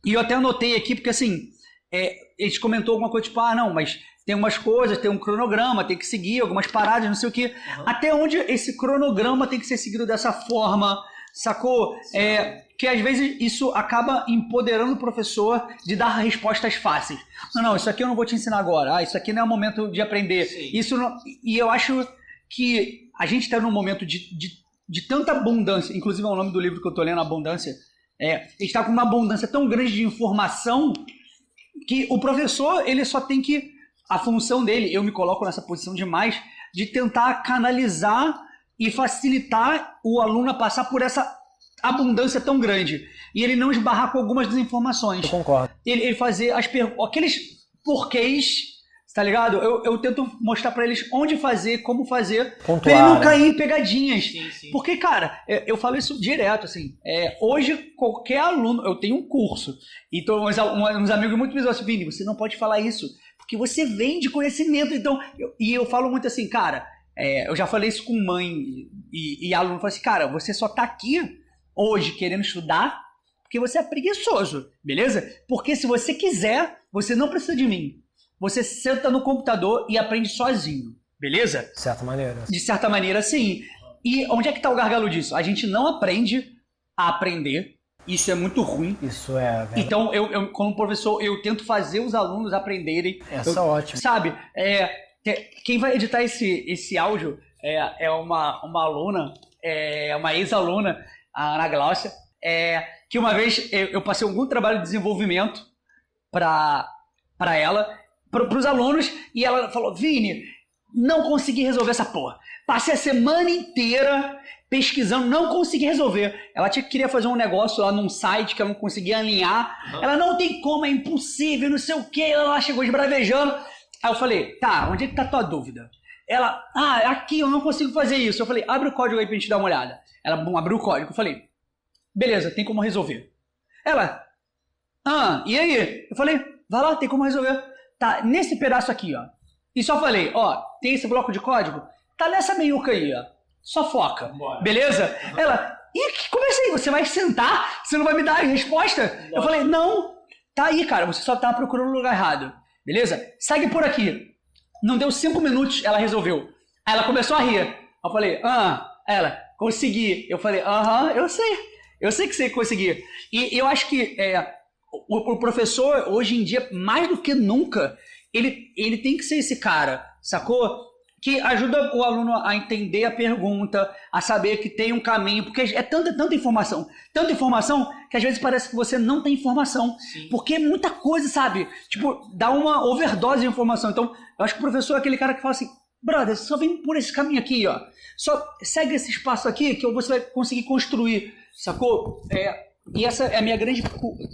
e eu até anotei aqui, porque assim, a gente comentou alguma coisa tipo, mas tem umas coisas, tem um cronograma, tem que seguir algumas paradas, não sei o quê. Uhum. Até onde esse cronograma tem que ser seguido dessa forma, sacou? Que às vezes isso acaba empoderando o professor de dar respostas fáceis. Não, isso aqui eu não vou te ensinar agora. Isso aqui não é o momento de aprender. Isso não... E eu acho que a gente está num momento de tanta abundância, inclusive é o nome do livro que eu estou lendo, Abundância. A gente está com uma abundância tão grande de informação que o professor, ele só tem que... A função dele, eu me coloco nessa posição demais, de tentar canalizar e facilitar o aluno a passar por essa abundância tão grande. E ele não esbarrar com algumas desinformações. Eu concordo. Ele fazer aqueles porquês, tá ligado? Eu tento mostrar pra eles onde fazer, como fazer, Pontuar, pra ele não né? cair em pegadinhas. Sim. Porque, cara, eu falo isso direto, assim. Hoje, qualquer aluno, eu tenho um curso, então uns amigos muito me dizem assim, Vini, você não pode falar isso, porque você vende conhecimento. Então, eu falo muito assim, cara, eu já falei isso com mãe e aluno, eu falo assim, cara, você só tá aqui hoje querendo estudar porque você é preguiçoso, beleza? Porque se você quiser, você não precisa de mim. Você senta no computador e aprende sozinho, beleza? De certa maneira. De certa maneira, sim. E onde é que tá o gargalo disso? A gente não aprende a aprender. Isso é muito ruim. Isso é verdade. Então, eu como professor, eu tento fazer os alunos aprenderem. Essa é ótima. Sabe? Quem vai editar esse áudio é uma aluna, uma ex-aluna, a Ana Glaucia, que uma vez eu passei algum trabalho de desenvolvimento para ela, para os alunos, e ela falou, Vini, não consegui resolver essa porra. Passei a semana inteira pesquisando, não consegui resolver. Ela queria fazer um negócio lá num site que ela não conseguia alinhar. Ela não tem como, é impossível, não sei o que. Ela chegou esbravejando. Aí eu falei, tá, onde é que tá a tua dúvida? Ela, aqui eu não consigo fazer isso. Eu falei, abre o código aí pra gente dar uma olhada. Ela, abriu o código. Eu falei, beleza, tem como resolver. Ela, e aí? Eu falei, vai lá, tem como resolver. Tá, nesse pedaço aqui, ó. E só falei, tem esse bloco de código? Tá nessa meiuca aí, ó. Só foca. Bora. Beleza? Ela, como é assim? Você vai sentar? Você não vai me dar a resposta? Lógico. Eu falei, não. Tá aí, cara. Você só tá procurando o lugar errado. Beleza? Segue por aqui. Não deu 5 minutos, ela resolveu. Aí ela começou a rir. Eu falei, ela, consegui. Eu falei, eu sei. Eu sei que você conseguiu. E eu acho que o professor, hoje em dia, mais do que nunca, ele tem que ser esse cara, sacou? Que ajuda o aluno a entender a pergunta, a saber que tem um caminho, porque é tanta informação que às vezes parece que você não tem informação. Sim. Porque é muita coisa, sabe? Tipo, dá uma overdose de informação. Então, eu acho que o professor é aquele cara que fala assim, brother, só vem por esse caminho aqui, ó. Só segue esse espaço aqui que você vai conseguir construir, sacou? E essa é a minha grande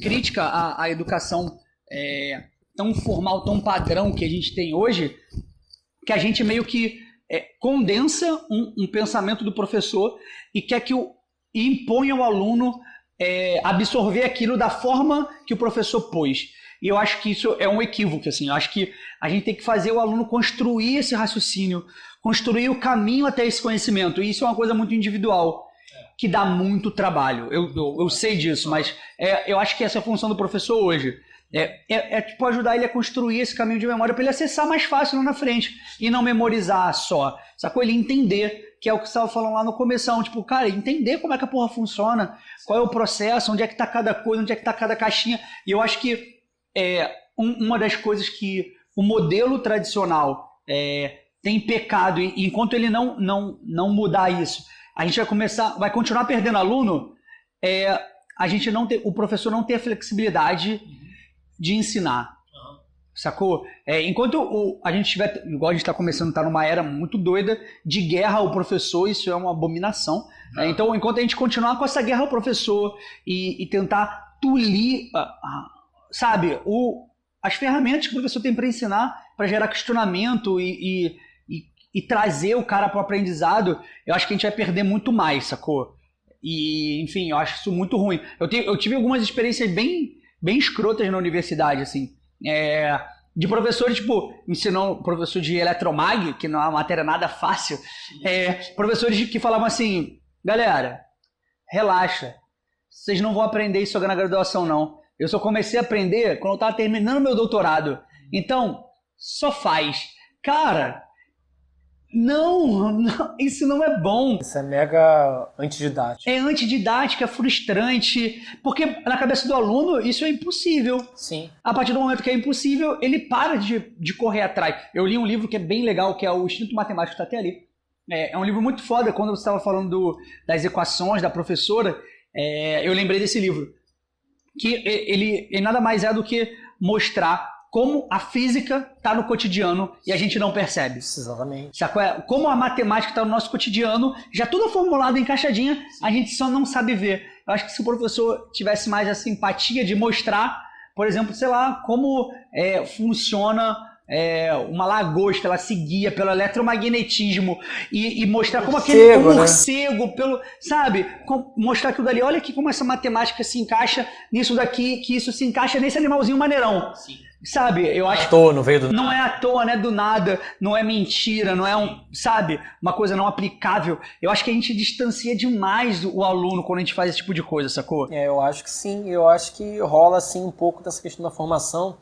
crítica à educação tão formal, tão padrão que a gente tem hoje, que a gente meio que condensa um pensamento do professor e quer que e impõe ao aluno absorver aquilo da forma que o professor pôs. E eu acho que isso é um equívoco, assim. Eu acho que a gente tem que fazer o aluno construir esse raciocínio, construir o caminho até esse conhecimento. E isso é uma coisa muito individual, que dá muito trabalho. Eu sei disso, mas eu acho que essa é a função do professor hoje. Tipo, ajudar ele a construir esse caminho de memória para ele acessar mais fácil lá na frente e não memorizar só, sacou? Ele entender, que é o que você estava falando lá no começo, tipo, cara, entender como é que a porra funciona, qual é o processo, onde é que tá cada coisa, onde é que tá cada caixinha. E eu acho que uma das coisas que o modelo tradicional tem pecado, e enquanto ele não mudar isso, a gente vai continuar perdendo aluno, o professor não ter a flexibilidade de ensinar, sacou? Enquanto a gente estiver, igual a gente está começando, tá numa era muito doida de guerra ao professor, isso é uma abominação. Então, enquanto a gente continuar com essa guerra ao professor e tentar tolir, sabe, as ferramentas que o professor tem para ensinar, para gerar questionamento e trazer o cara para o aprendizado, eu acho que a gente vai perder muito mais, sacou? E, enfim, eu acho isso muito ruim. Eu tive algumas experiências bem escrotas na universidade, assim, de professores, tipo, ensinando professor de eletromag, que não é uma matéria nada fácil, professores que falavam assim, galera, relaxa, vocês não vão aprender isso na graduação, não. Eu só comecei a aprender quando eu estava terminando meu doutorado, então, só faz. Cara, não, isso não é bom. Isso é mega antididático. É antididático, é frustrante, porque na cabeça do aluno isso é impossível. Sim. A partir do momento que é impossível, ele para de correr atrás. Eu li um livro que é bem legal, que é o Instinto Matemático, está até ali. É um livro muito foda. Quando você estava falando das equações da professora, eu lembrei desse livro. Que ele nada mais é do que mostrar como a física está no cotidiano e a gente não percebe. Exatamente. Sacou? Como a matemática está no nosso cotidiano, já tudo formulado, encaixadinha, a gente só não sabe ver. Eu acho que se o professor tivesse mais a simpatia de mostrar, por exemplo, sei lá, como funciona uma lagosta, ela se guia pelo eletromagnetismo e mostrar como aquele morcego, sabe? Mostrar aquilo dali, olha aqui como essa matemática se encaixa nisso daqui, que isso se encaixa nesse animalzinho maneirão. Sim. Sabe, eu acho que não veio do não é à toa, não é do nada, não é mentira, não é sabe, uma coisa não aplicável. Eu acho que a gente distancia demais o aluno quando a gente faz esse tipo de coisa, sacou? Eu acho que sim, eu acho que rola assim um pouco dessa questão da formação,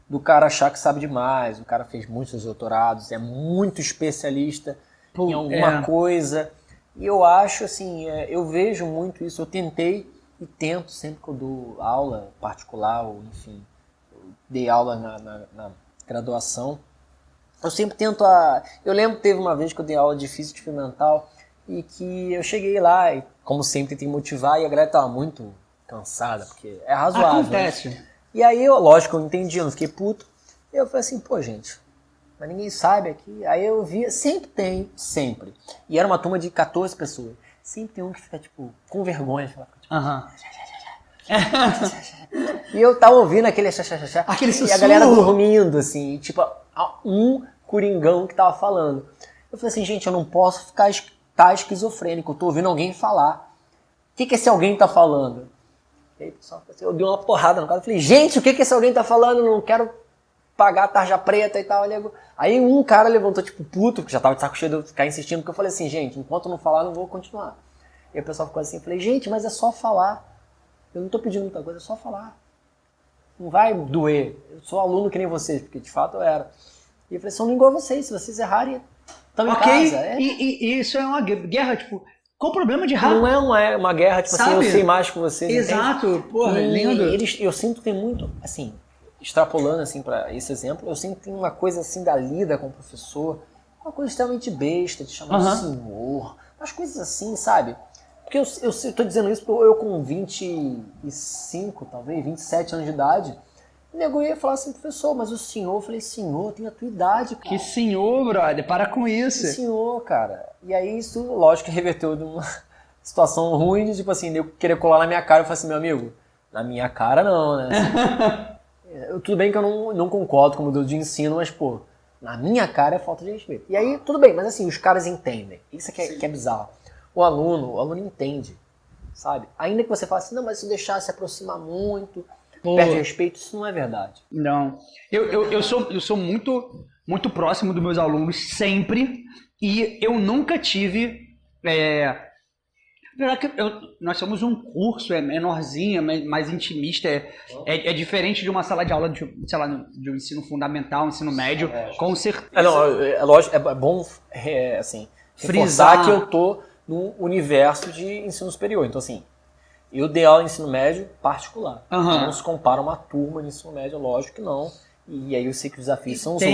do cara achar que sabe demais, o cara fez muitos doutorados, é muito especialista em alguma coisa. E eu acho assim, eu vejo muito isso, eu tentei e tento sempre que eu dou aula particular, ou enfim, dei aula na graduação, eu sempre tento eu lembro que teve uma vez que eu dei aula de física experimental e que eu cheguei lá e, como sempre, tentei motivar e a galera estava muito cansada, porque é razoável. Acontece. Né? E aí, lógico, eu não entendi, eu não fiquei puto. E eu falei assim, pô, gente, mas ninguém sabe aqui. Aí eu via, sempre. E era uma turma de 14 pessoas. Sempre tem um que fica, tipo, com vergonha. Tipo, e eu tava ouvindo aquele aquele sussurro. E a galera dormindo, assim, tipo, um coringão que tava falando. Eu falei assim, gente, eu não posso tá esquizofrênico, eu tô ouvindo alguém falar. O que esse alguém tá falando? E aí, pessoal, eu dei uma porrada no cara, eu falei, gente, o que esse alguém tá falando? Eu não quero pagar a tarja preta e tal. Aí um cara levantou, tipo, puto, que já tava de saco cheio de eu ficar insistindo, porque eu falei assim, gente, enquanto eu não falar, eu não vou continuar. E aí o pessoal ficou assim, eu falei, gente, mas é só falar. Eu não tô pedindo muita coisa, é só falar. Não vai doer. Eu sou aluno que nem vocês, porque de fato eu era. E eu falei, sou igual a vocês, se vocês errarem, estão em casa. E isso é uma guerra, tipo, qual o problema de errar? Não é uma guerra, tipo Sabe? assim, eu sei mais que vocês. Exato, entende? Porra, lindo. Eu sinto que tem muito, assim, extrapolando assim para esse exemplo, eu sinto que tem uma coisa assim da lida com o professor, uma coisa extremamente besta, de chamar de senhor, umas coisas assim, sabe? Porque eu tô dizendo isso porque eu com 25, talvez, 27 anos de idade, o nego ia falar assim, professor, mas o senhor, eu falei, senhor, tem a tua idade, cara. Que senhor, brother, para com isso. Que senhor, cara. E aí isso, lógico, reverteu de uma situação ruim, de tipo assim, eu querer colar na minha cara, eu falei assim, meu amigo, na minha cara não, né? Tudo bem que eu não concordo com o modelo de ensino, mas, pô, na minha cara é falta de respeito. E aí, tudo bem, mas assim, os caras entendem. Isso que é bizarro. O aluno entende, sabe? Ainda que você fale assim, não, mas se deixar se aproximar muito, perde respeito, isso não é verdade. Não. Eu sou muito próximo dos meus alunos, sempre, e eu nunca tive... nós somos um curso, é menorzinho, mais intimista, é diferente de uma sala de aula de um ensino fundamental, ensino médio, com certeza. É lógico, é bom assim, frisar que eu tô no universo de ensino superior. Então, assim, eu dei aula em ensino médio particular. Não se compara uma turma de ensino médio, lógico que não. E aí eu sei que os desafios são outros.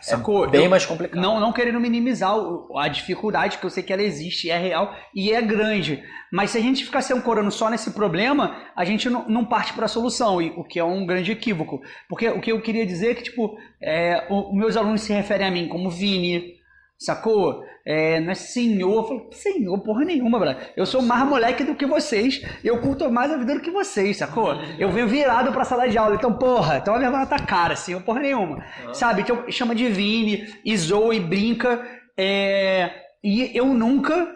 Sacou? Bem mais complicado. Não querendo minimizar a dificuldade, que eu sei que ela existe, é real e é grande. Mas se a gente ficar se ancorando só nesse problema, a gente não parte para a solução, o que é um grande equívoco. Porque o que eu queria dizer é que, tipo, os meus alunos se referem a mim como Vini, sacou? Não é senhor. Eu falo, senhor, porra nenhuma, brother. Eu sou mais moleque do que vocês. Eu curto mais a vida do que vocês, sacou? Eu venho virado pra sala de aula. Então, porra, então a minha vergonha tá cara, senhor, porra nenhuma. Sabe? Então, chama de Vini, e zoa e brinca. E eu nunca,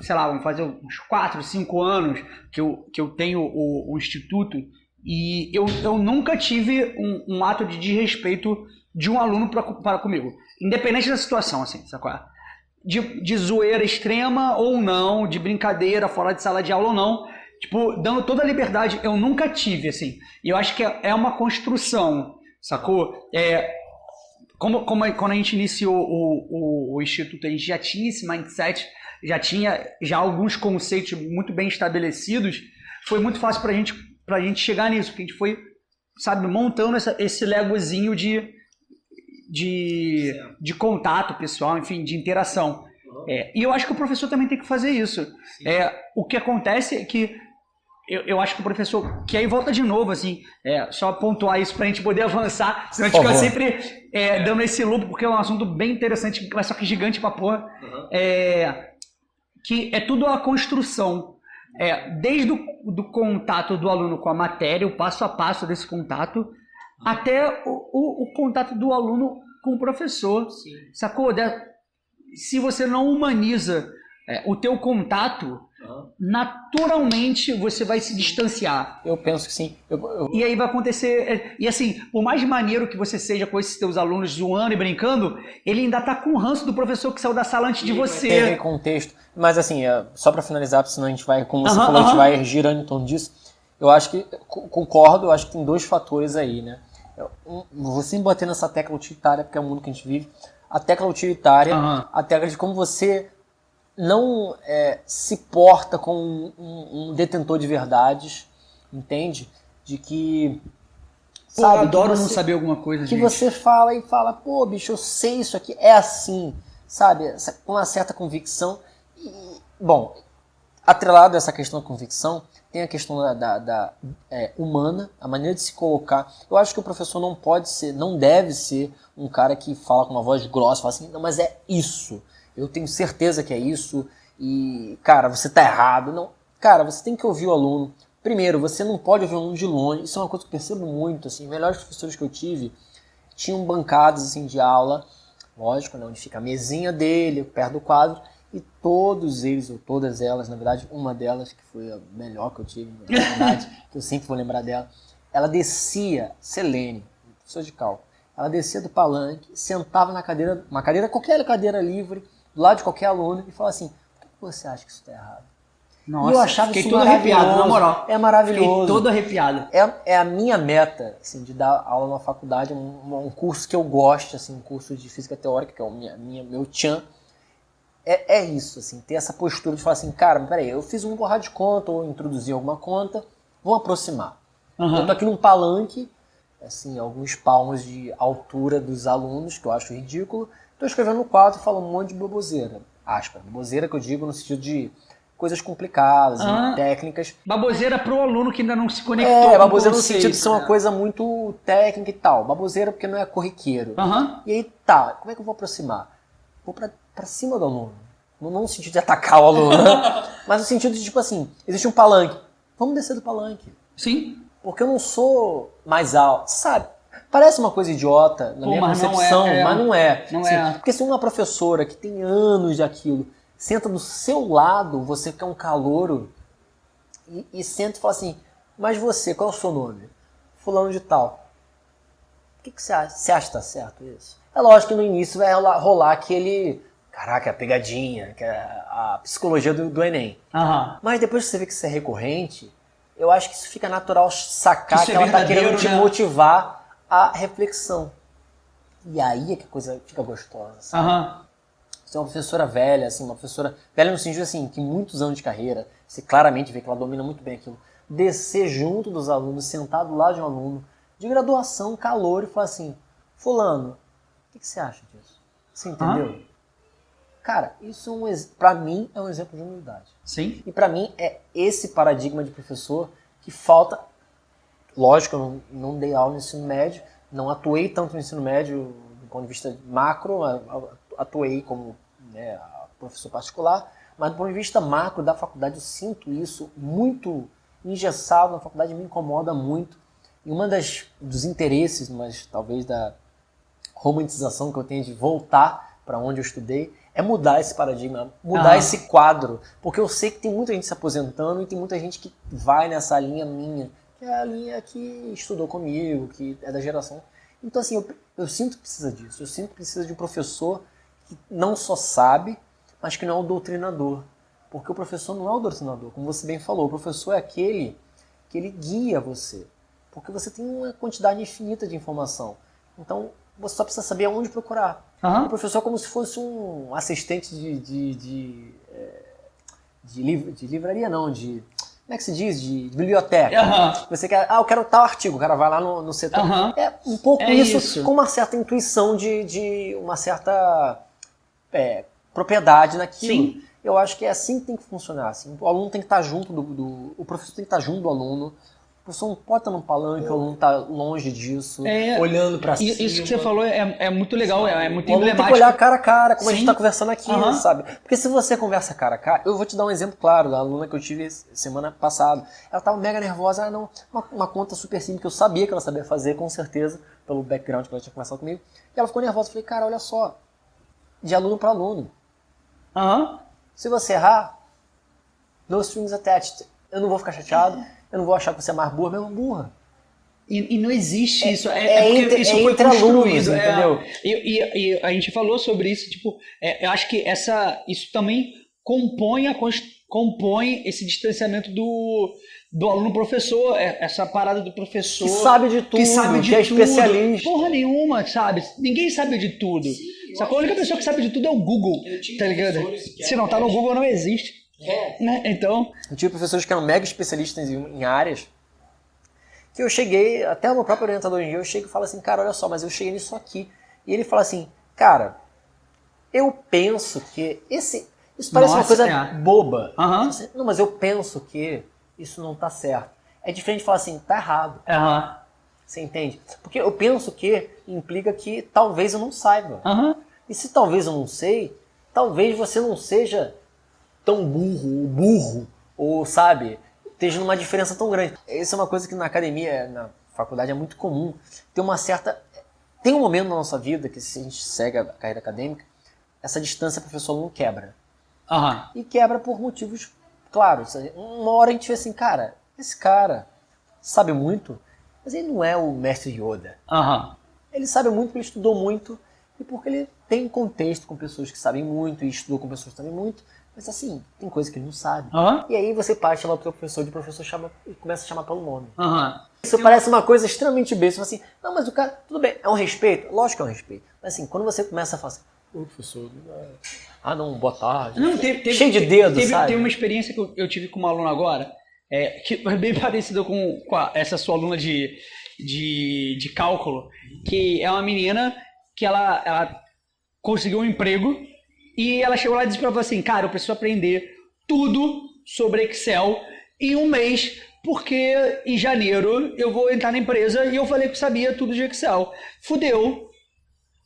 sei lá, vamos fazer uns 4, 5 anos que eu tenho o instituto. E eu nunca tive um ato de desrespeito de um aluno para comigo. Independente da situação, assim, sacou? De zoeira extrema ou não, de brincadeira fora de sala de aula ou não. Tipo, dando toda a liberdade, eu nunca tive, assim. E eu acho que é uma construção, sacou? Quando a gente iniciou o Instituto, a gente já tinha esse mindset, já tinha alguns conceitos muito bem estabelecidos. Foi muito fácil pra gente chegar nisso, porque a gente foi, sabe, montando esse legozinho de contato pessoal, enfim, de interação. E eu acho que o professor também tem que fazer isso. O que acontece é que eu acho que o professor, que aí volta de novo, assim, só pontuar isso pra gente poder avançar, senão a gente fica sempre dando esse loop, porque é um assunto bem interessante, mas só que gigante pra porra, que é tudo a construção, desde do contato do aluno com a matéria, o passo a passo desse contato, até o contato do aluno com o professor, sacou? Se você não humaniza o teu contato, naturalmente você vai se distanciar. Eu penso que sim. E aí vai acontecer... E assim, por mais maneiro que você seja com esses teus alunos zoando e brincando, ele ainda tá com o ranço do professor que saiu da sala antes de você. Tem contexto. Mas assim, só para finalizar, porque senão a gente vai, como você falou, a gente vai girando em torno disso. Eu acho que, concordo, eu acho que tem dois fatores aí, né? Vou sempre bater nessa tecla utilitária, porque é o mundo que a gente vive. A tecla utilitária, a tecla de como você não se porta como um detentor de verdades, entende? De que... Pô, sabe, eu adoro não saber alguma coisa, que você fala e fala, pô, bicho, eu sei isso aqui, é assim, sabe? Com uma certa convicção. E, bom, atrelado a essa questão da convicção, tem a questão da humana, a maneira de se colocar. Eu acho que o professor não pode ser, não deve ser um cara que fala com uma voz grossa, fala assim, não, mas é isso. Eu tenho certeza que é isso e, cara, você tá errado. Não, cara, você tem que ouvir o aluno. Primeiro, você não pode ouvir o aluno de longe. Isso é uma coisa que eu percebo muito, assim. Os melhores professores que eu tive tinham bancadas, assim, de aula, lógico, né, onde fica a mesinha dele, perto do quadro, e todos eles, ou todas elas, na verdade, uma delas, que foi a melhor que eu tive, na verdade, que eu sempre vou lembrar dela, ela descia, Selene, professor de cálculo, ela descia do palanque, sentava na cadeira, uma cadeira, qualquer cadeira livre, do lado de qualquer aluno, e falava assim, por que você acha que isso está errado? Nossa, e eu achava fiquei isso todo arrepiado, na moral. É maravilhoso. Fiquei todo arrepiado. É a minha meta, assim, de dar aula na faculdade, um curso que eu gosto, assim, um curso de física teórica, que é o meu tchan. É isso, assim, ter essa postura de falar assim, cara, peraí, eu fiz um borrar de conta, ou introduzi alguma conta, vamos aproximar. Eu tô aqui num palanque, assim, alguns palmos de altura dos alunos, que eu acho ridículo, tô escrevendo no quadro e falo um monte de baboseira. Baboseira que eu digo no sentido de coisas complicadas, técnicas. Baboseira pro aluno que ainda não se conectou. Baboseira no sentido de ser uma coisa muito técnica e tal. Baboseira porque não é corriqueiro. E aí, tá, como é que eu vou aproximar? Vou pra cima do aluno. Não no sentido de atacar o aluno, mas no sentido de, tipo assim, existe um palanque. Vamos descer do palanque. Sim. Porque eu não sou mais alto, sabe? Parece uma coisa idiota na minha concepção, mas não é. Não assim, é. Porque se uma professora que tem anos de aquilo senta do seu lado, você que é um calouro, e senta e fala assim, mas você, qual é o seu nome? Fulano de tal. O que você acha? Você acha que tá certo isso? É lógico que no início vai rolar aquele, caraca, a pegadinha, que é a psicologia do Enem. Mas depois que você vê que isso é recorrente, eu acho que isso fica natural sacar que ela tá querendo te motivar à reflexão. E aí é que a coisa fica gostosa. Sabe? Você é uma professora velha, assim, uma professora velha no sentido assim, que muitos anos de carreira, você claramente vê que ela domina muito bem aquilo. Descer junto dos alunos, sentar do lado de um aluno, de graduação, calor, e falar assim, fulano, o que você acha disso? Você entendeu? Cara, isso pra mim é um exemplo de humildade. Sim. E pra mim é esse paradigma de professor que falta. Lógico, eu não dei aula no ensino médio, não atuei tanto no ensino médio do ponto de vista macro, atuei como professor particular, mas do ponto de vista macro da faculdade eu sinto isso muito engessado na faculdade, me incomoda muito. E uma dos interesses, mas talvez da romantização que eu tenho de voltar para onde eu estudei, é mudar esse paradigma, mudar esse quadro, porque eu sei que tem muita gente se aposentando e tem muita gente que vai nessa linha minha, que é a linha que estudou comigo, que é da geração. Então assim, eu sinto que precisa disso, eu sinto que precisa de um professor que não só sabe, mas que não é o doutrinador. Porque o professor não é o doutrinador, como você bem falou, o professor é aquele que ele guia você, porque você tem uma quantidade infinita de informação. Então, você só precisa saber aonde procurar. O professor é como se fosse um assistente de livraria, não, como é que se diz? De biblioteca. Você quer, eu quero tal artigo, o cara vai lá no setor. É um pouco isso, com uma certa intuição de uma certa propriedade naquilo. Sim. Eu acho que é assim que tem que funcionar. Assim. O aluno tem que estar junto o professor tem que estar junto do aluno. O professor não pode estar num palanque, o aluno está longe disso, olhando para cima. Isso que você falou é muito legal, é muito emblemático. O aluno tem que olhar cara a cara, como a gente está conversando aqui, Uhum. sabe? Porque se você conversa cara a cara... Eu vou te dar um exemplo claro da aluna que eu tive semana passada. Ela estava mega nervosa, uma conta super simples, que eu sabia que ela sabia fazer, com certeza, pelo background que ela tinha conversado comigo. E ela ficou nervosa. Eu falei, cara, olha só, de aluno para aluno. Uhum. Se você errar, no strings attached. Eu não vou ficar chateado, eu não vou achar que você é mais burra, mesmo burra. E não existe isso. Porque isso foi entre construído, alunos, entendeu? E a gente falou sobre isso, tipo, eu acho que isso também compõe esse distanciamento do aluno-professor, essa parada do professor... Que sabe de tudo, que é especialista. Porra nenhuma, sabe? Ninguém sabe de tudo. Sacou? A única pessoa que sabe de tudo é o Google, tá ligado? Se não tá no Google, não existe. Né? Então... Eu tive professores que eram mega especialistas em áreas, que eu cheguei, até o meu próprio orientador em dia, eu chego e falo assim, cara, olha só, mas eu cheguei nisso aqui. E ele fala assim, cara, eu penso que isso parece uma coisa boba. Uhum. Não, mas eu penso que isso não tá certo. É diferente de falar assim, tá errado. Uhum. Você entende? Porque eu penso que implica que talvez eu não saiba. Uhum. E se talvez eu não sei, talvez você não seja tão burro, ou sabe, esteja numa diferença tão grande. Isso é uma coisa que na academia, na faculdade é muito comum. Tem um momento na nossa vida que se a gente segue a carreira acadêmica, essa distância professor-aluno quebra. Uhum. E quebra por motivos claros. Uma hora a gente vê assim, cara, esse cara sabe muito, mas ele não é o mestre Yoda. Uhum. Ele sabe muito porque ele estudou muito e porque ele tem contexto com pessoas que sabem muito e estudou com pessoas que sabem muito. Mas assim, tem coisa que ele não sabe. Uhum. E aí você parte lá pro teu professor, de professor chama e começa a chamar pelo nome. Uhum. Isso parece uma coisa extremamente besta. Você fala assim, não, mas o cara, tudo bem, é um respeito? Lógico que é um respeito. Mas assim, quando você começa a falar assim, ô professor, não, boa tarde. Não, cheio de dedo, sabe? Teve uma experiência que eu tive com uma aluna agora, que foi bem parecida com essa sua aluna de cálculo, que é uma menina que ela conseguiu um emprego e ela chegou lá e disse pra ela assim, cara, eu preciso aprender tudo sobre Excel em um mês, porque em janeiro eu vou entrar na empresa e eu falei que sabia tudo de Excel. Fudeu.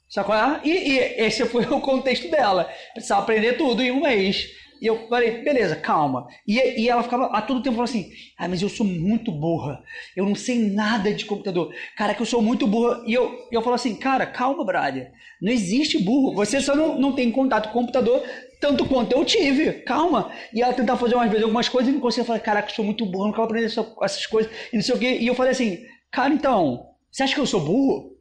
Sacou? E esse foi o contexto dela. Precisava aprender tudo em um mês. E eu falei, beleza, calma. E ela ficava a todo tempo falando assim, mas eu sou muito burra. Eu não sei nada de computador. Cara, que eu sou muito burra. E eu falo assim, cara, calma, Braga. Não existe burro. Você só não tem contato com o computador tanto quanto eu tive. Calma. E ela tentava fazer umas vezes algumas coisas e não conseguia falar, caraca, eu sou muito burro, não quero aprender essas coisas. E não sei o quê. E eu falei assim, cara, então, você acha que eu sou burro?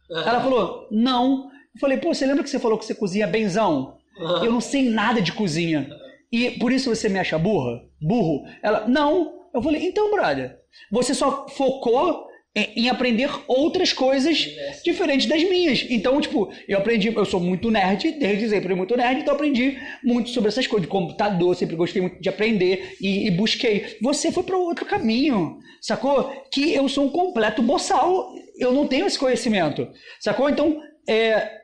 Ela falou, não. Eu falei, pô, você lembra que você falou que você cozinha benzão? Eu não sei nada de cozinha. E por isso você me acha burra? Burro? Ela, não. Eu falei, então, brother, você só focou em aprender outras coisas diferentes das minhas. Então, tipo, eu sou muito nerd, desde sempre muito nerd, então aprendi muito sobre essas coisas de computador, sempre gostei muito de aprender e busquei. Você foi para outro caminho, sacou? Que eu sou um completo boçal, eu não tenho esse conhecimento, sacou? Então,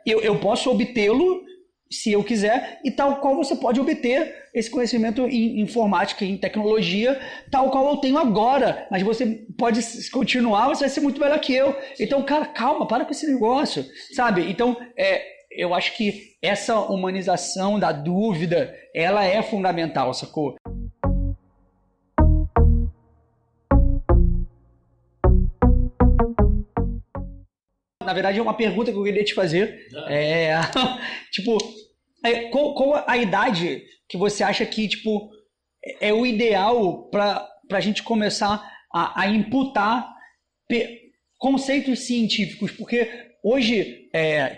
eu posso obtê-lo se eu quiser, e tal qual você pode obter esse conhecimento em informática, em tecnologia, tal qual eu tenho agora, mas você pode continuar, você vai ser muito melhor que eu. Então, cara, calma, para com esse negócio, sabe? Então, eu acho que essa humanização da dúvida, ela é fundamental, sacou? Na verdade, é uma pergunta que eu queria te fazer. Tipo, qual a idade que você acha que tipo, é o ideal para a gente começar a imputar conceitos científicos? Porque hoje,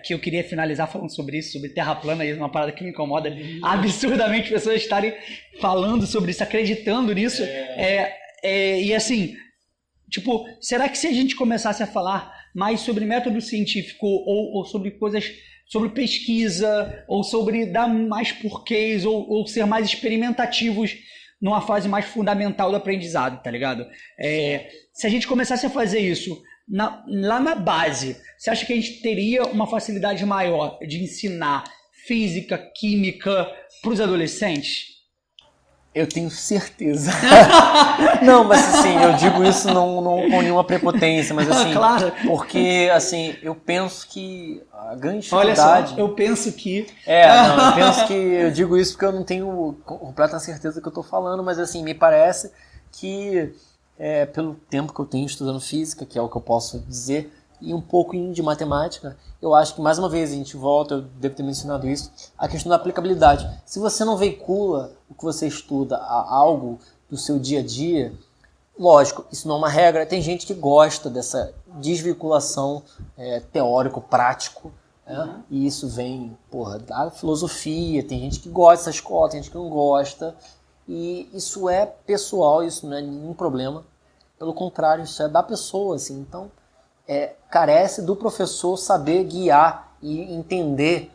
que eu queria finalizar falando sobre isso, sobre terra plana, isso é uma parada que me incomoda absurdamente pessoas estarem falando sobre isso, acreditando nisso. E assim, tipo, será que se a gente começasse a falar mais sobre método científico ou sobre coisas, sobre pesquisa, ou sobre dar mais porquês, ou ser mais experimentativos numa fase mais fundamental do aprendizado, tá ligado? Se a gente começasse a fazer isso lá na base, você acha que a gente teria uma facilidade maior de ensinar física, química para os adolescentes? Eu tenho certeza. Não, mas assim, eu digo isso não com nenhuma prepotência, mas assim, claro. Porque assim, eu penso que a grande Olha dificuldade... só, eu penso que... eu penso que eu digo isso porque eu não tenho completa certeza do que eu tô falando, mas assim, me parece que pelo tempo que eu tenho estudando física, que é o que eu posso dizer, e um pouco de matemática, eu acho que mais uma vez a gente volta, eu devo ter mencionado isso, a questão da aplicabilidade. Se você não veicula o que você estuda a algo do seu dia a dia, lógico, isso não é uma regra, tem gente que gosta dessa desvinculação teórico-prático, né? E isso vem da filosofia, tem gente que gosta dessa escola, tem gente que não gosta, e isso é pessoal, isso não é nenhum problema, pelo contrário, isso é da pessoa, assim, então carece do professor saber guiar e entender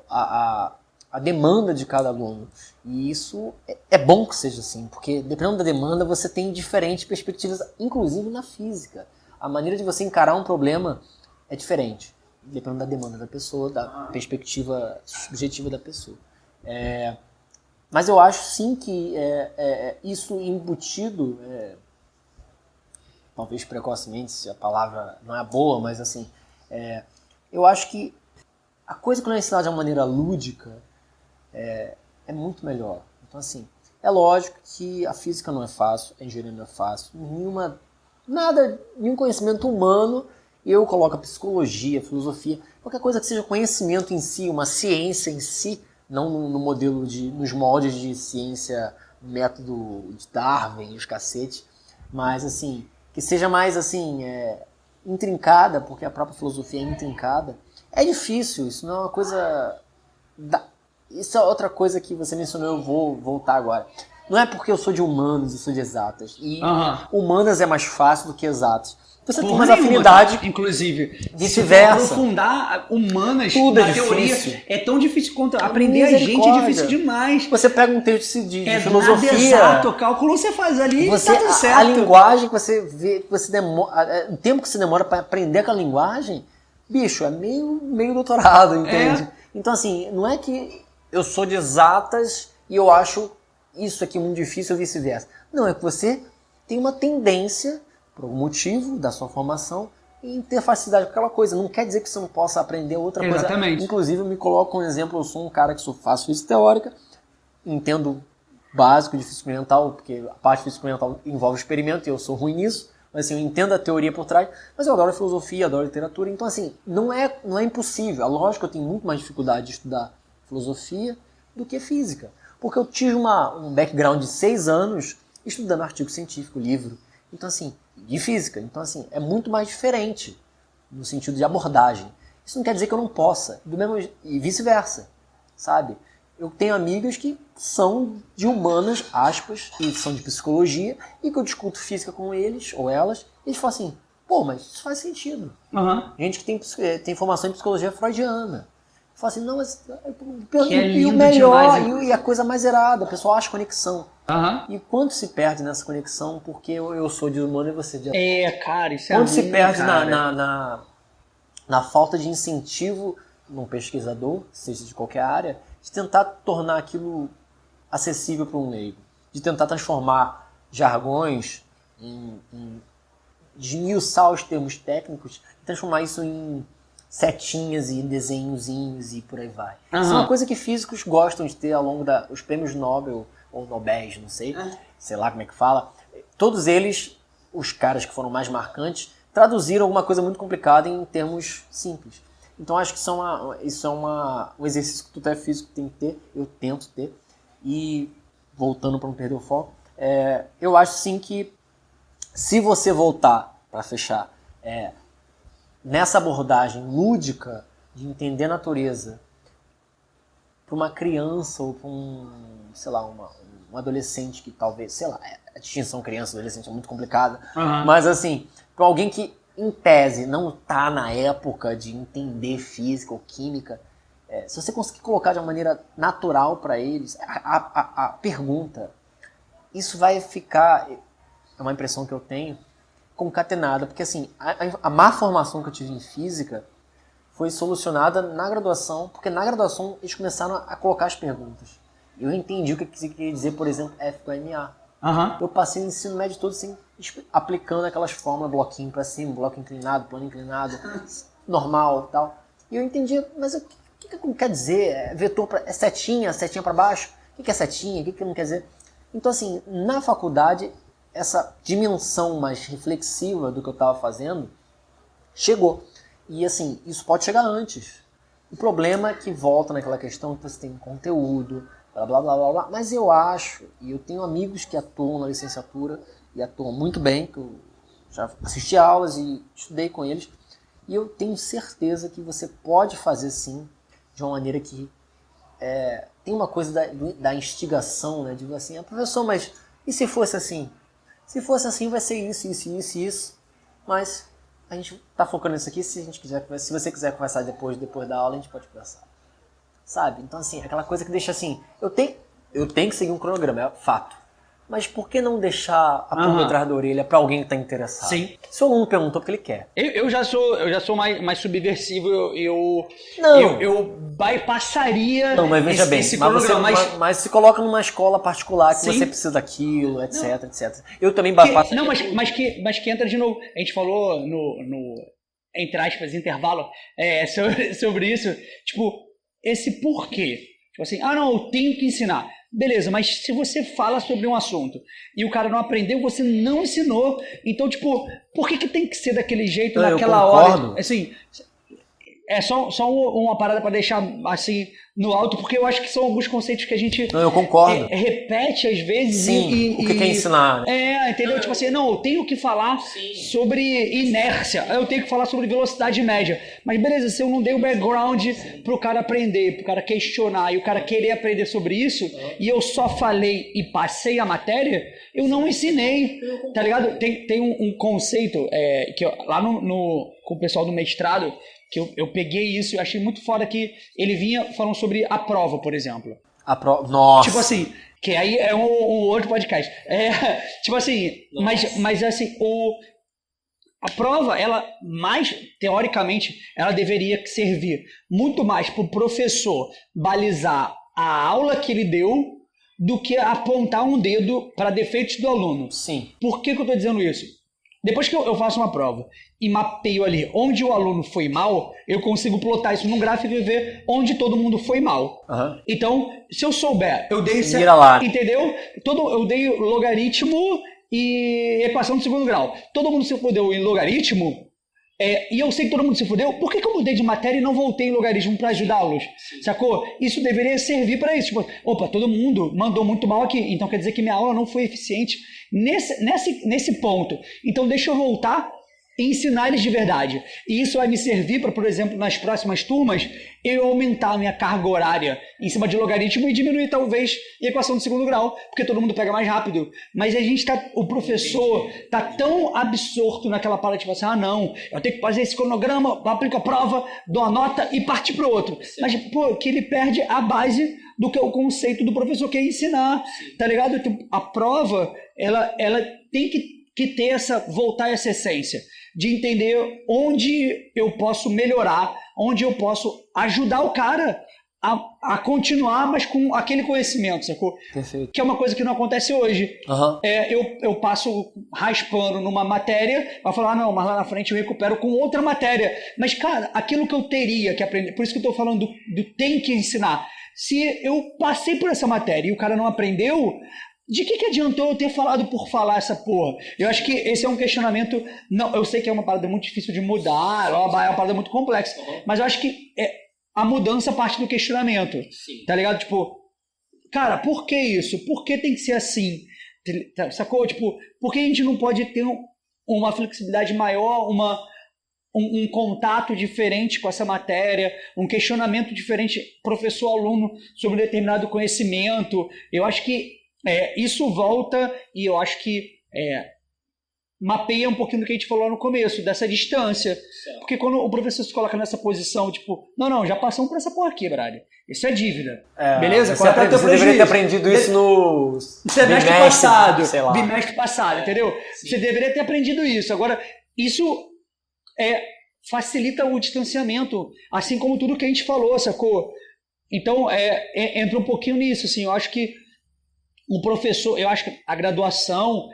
a demanda de cada aluno. E isso é bom que seja assim, porque dependendo da demanda você tem diferentes perspectivas, inclusive na física. A maneira de você encarar um problema é diferente, dependendo da demanda da pessoa, da perspectiva subjetiva da pessoa. Mas eu acho sim que isso embutido... talvez precocemente, se a palavra não é boa, mas assim, eu acho que a coisa que não é ensinada de uma maneira lúdica é muito melhor. Então assim, é lógico que a física não é fácil, a engenharia não é fácil, nenhum conhecimento humano, eu coloco a psicologia, a filosofia, qualquer coisa que seja conhecimento em si, uma ciência em si, não no modelo nos moldes de ciência, método de Darwin, os cacete, mas assim, que seja mais assim, intrincada, porque a própria filosofia é intrincada, é difícil, isso não é uma coisa... Isso é outra coisa que você mencionou, eu vou voltar agora. Não é porque eu sou de humanas, eu sou de exatas. E humanas é mais fácil do que exatas. Você tem mais afinidade, inclusive. Vice-versa. Se aprofundar humanas tudo na teoria, é tão difícil quanto aprender a gente é difícil demais. Você pega um texto de filosofia... exato, cálculo você faz ali e tá tudo certo. A linguagem que você vê, que você demora, o tempo que você demora para aprender aquela linguagem, bicho, é meio doutorado, entende? Então assim, não é que eu sou de exatas e eu acho isso aqui muito difícil ou vice-versa. Não, é que você tem uma tendência, por algum motivo da sua formação, em ter facilidade com aquela coisa. Não quer dizer que você não possa aprender outra coisa. Inclusive, eu me coloco um exemplo, eu sou um cara que faço física teórica, entendo básico de física experimental, porque a parte de física experimental envolve experimento e eu sou ruim nisso, mas assim, eu entendo a teoria por trás, mas eu adoro filosofia, adoro literatura, então assim, não é impossível. É lógico que eu tenho muito mais dificuldade de estudar filosofia do que física, porque eu tive um background de 6 anos estudando artigo científico, livro, então assim, de física, então assim, é muito mais diferente no sentido de abordagem. Isso não quer dizer que eu não possa, e vice-versa, sabe? Eu tenho amigas que são de humanas, aspas, e são de psicologia, e que eu discuto física com eles, ou elas, e eles falam assim, pô, mas isso faz sentido. Gente que tem formação em psicologia freudiana. Fala assim, não, mas e o melhor, e a coisa mais irada, o pessoal acha conexão. E quanto se perde nessa conexão, porque eu sou de humano e você de... cara, isso é quanto se perde na falta de incentivo num pesquisador, seja de qualquer área, de tentar tornar aquilo acessível para um leigo, de tentar transformar jargões, desmiuçar os termos técnicos, transformar isso em setinhas e desenhozinhos e por aí vai. Isso é uma coisa que físicos gostam de ter ao longo os prêmios Nobel, ou Nobéis, não sei, sei lá como é que fala. Todos eles, os caras que foram mais marcantes, traduziram alguma coisa muito complicada em termos simples. Então acho que isso é um exercício que tu é físico tem que ter, eu tento ter. E voltando para não perder o foco, eu acho sim que se você voltar, para fechar, nessa abordagem lúdica de entender a natureza para uma criança ou para um adolescente que talvez, sei lá, a distinção criança e adolescente é muito complicada, mas assim, para alguém que em tese não está na época de entender física ou química, se você conseguir colocar de uma maneira natural para eles, a pergunta, isso vai ficar, é uma impressão que eu tenho, concatenada, porque assim, a má formação que eu tive em física foi solucionada na graduação, porque na graduação eles começaram a colocar as perguntas. Eu entendi o que queria dizer, por exemplo, F com MA. Eu passei o ensino médio todo assim, aplicando aquelas fórmulas, bloquinho para cima, bloco inclinado, plano inclinado, normal e tal. E eu entendi, mas o que quer dizer? Vetor é setinha para baixo? O que é setinha? O que não quer dizer? Então, assim, na faculdade, essa dimensão mais reflexiva do que eu estava fazendo chegou. E, assim, isso pode chegar antes. O problema é que volta naquela questão que você tem conteúdo, blá, blá, blá, blá, blá. Mas eu acho, e eu tenho amigos que atuam na licenciatura, e atuam muito bem, que eu já assisti aulas e estudei com eles, e eu tenho certeza que você pode fazer, sim, de uma maneira que tem uma coisa da instigação, né? De assim, professor, mas e se fosse assim? Se fosse assim, vai ser isso, isso, isso, isso. Mas a gente tá focando nisso aqui. Se você quiser conversar depois da aula, a gente pode conversar. Sabe? Então, assim, aquela coisa que deixa assim... Eu tenho que seguir um cronograma, é fato. Mas por que não deixar a pulga atrás da orelha para alguém que está interessado? Sim. Se o aluno perguntou porque ele quer. Eu já sou mais subversivo, eu bypassaria. Não, mas veja bem, mas se coloca numa escola particular que você precisa daquilo, etc, etc. Eu também bypasso. Não, mas que entra de novo. A gente falou no entre aspas, intervalo, sobre isso. Tipo, esse porquê. Tipo assim, não, eu tenho que ensinar. Beleza, mas se você fala sobre um assunto e o cara não aprendeu, você não ensinou. Então, tipo, por que tem que ser daquele jeito, naquela hora? Assim, é só uma parada para deixar assim no alto, porque eu acho que são alguns conceitos que a gente eu concordo. Repete às vezes. Sim, o que quer ensinar. Né? Entendeu? Tipo assim, não, eu tenho que falar sobre inércia, eu tenho que falar sobre velocidade média. Mas beleza, se eu não dei o background pro cara aprender, pro cara questionar e o cara querer aprender sobre isso, e eu só falei e passei a matéria, eu não ensinei, tá ligado? Tem um conceito que lá com o pessoal do mestrado, que eu peguei isso e achei muito foda, que ele vinha falando sobre a prova, por exemplo. A prova? Nossa! Tipo assim, que aí é um outro podcast. Tipo assim, mas assim, a prova, ela mais, teoricamente, ela deveria servir muito mais para o professor balizar a aula que ele deu do que apontar um dedo para defeitos do aluno. Sim. Por que eu estou dizendo isso? Depois que eu faço uma prova e mapeio ali onde o aluno foi mal, eu consigo plotar isso num gráfico e ver onde todo mundo foi mal. Então, se eu souber, eu dei... Vira lá. Entendeu? Eu dei logaritmo e equação de segundo grau. Todo mundo se fudeu em logaritmo, e eu sei que todo mundo se fudeu. Por que eu mudei de matéria e não voltei em logaritmo para ajudá-los? Sacou? Isso deveria servir para isso. Tipo, opa, todo mundo mandou muito mal aqui, então quer dizer que minha aula não foi eficiente nesse ponto. Então deixa eu voltar e ensinar eles de verdade. E isso vai me servir para, por exemplo, nas próximas turmas, eu aumentar a minha carga horária em cima de logaritmo e diminuir, talvez, a equação de segundo grau, porque todo mundo pega mais rápido. Mas o professor tá tão absorto naquela parada, tipo assim, não, eu tenho que fazer esse cronograma, aplico a prova, dou a nota e partir para o outro. Mas, que ele perde a base do que é o conceito do professor, que é ensinar, tá ligado? A prova, ela tem que ter voltar a essa essência, de entender onde eu posso melhorar, onde eu posso ajudar o cara a continuar, mas com aquele conhecimento, sacou? Perfeito. Que é uma coisa que não acontece hoje. Eu passo raspando numa matéria, vai falar, não, mas lá na frente eu recupero com outra matéria. Mas, cara, aquilo que eu teria que aprender, por isso que eu tô falando do tem que ensinar. Se eu passei por essa matéria e o cara não aprendeu, de que adiantou eu ter falado por falar essa porra? Eu acho que esse é um questionamento... Não, eu sei que é uma parada muito difícil de mudar, é uma parada muito complexa, mas eu acho que a mudança parte do questionamento. Sim. Tá ligado? Tipo, cara, por que isso? Por que tem que ser assim? Sacou? Tipo, por que a gente não pode ter uma flexibilidade maior, um contato diferente com essa matéria, um questionamento diferente professor-aluno sobre determinado conhecimento? Eu acho que isso volta, e eu acho que mapeia um pouquinho do que a gente falou no começo, dessa distância. Certo. Porque quando o professor se coloca nessa posição, tipo, não, já passamos por essa porra aqui, brother. Isso é dívida. Beleza? Você deveria ter aprendido isso no semestre passado, sei lá. bimestre passado, entendeu? Sim. Você deveria ter aprendido isso. Agora, isso facilita o distanciamento, assim como tudo que a gente falou, sacou? Então, entra um pouquinho nisso, assim, eu acho que o professor, eu acho que a graduação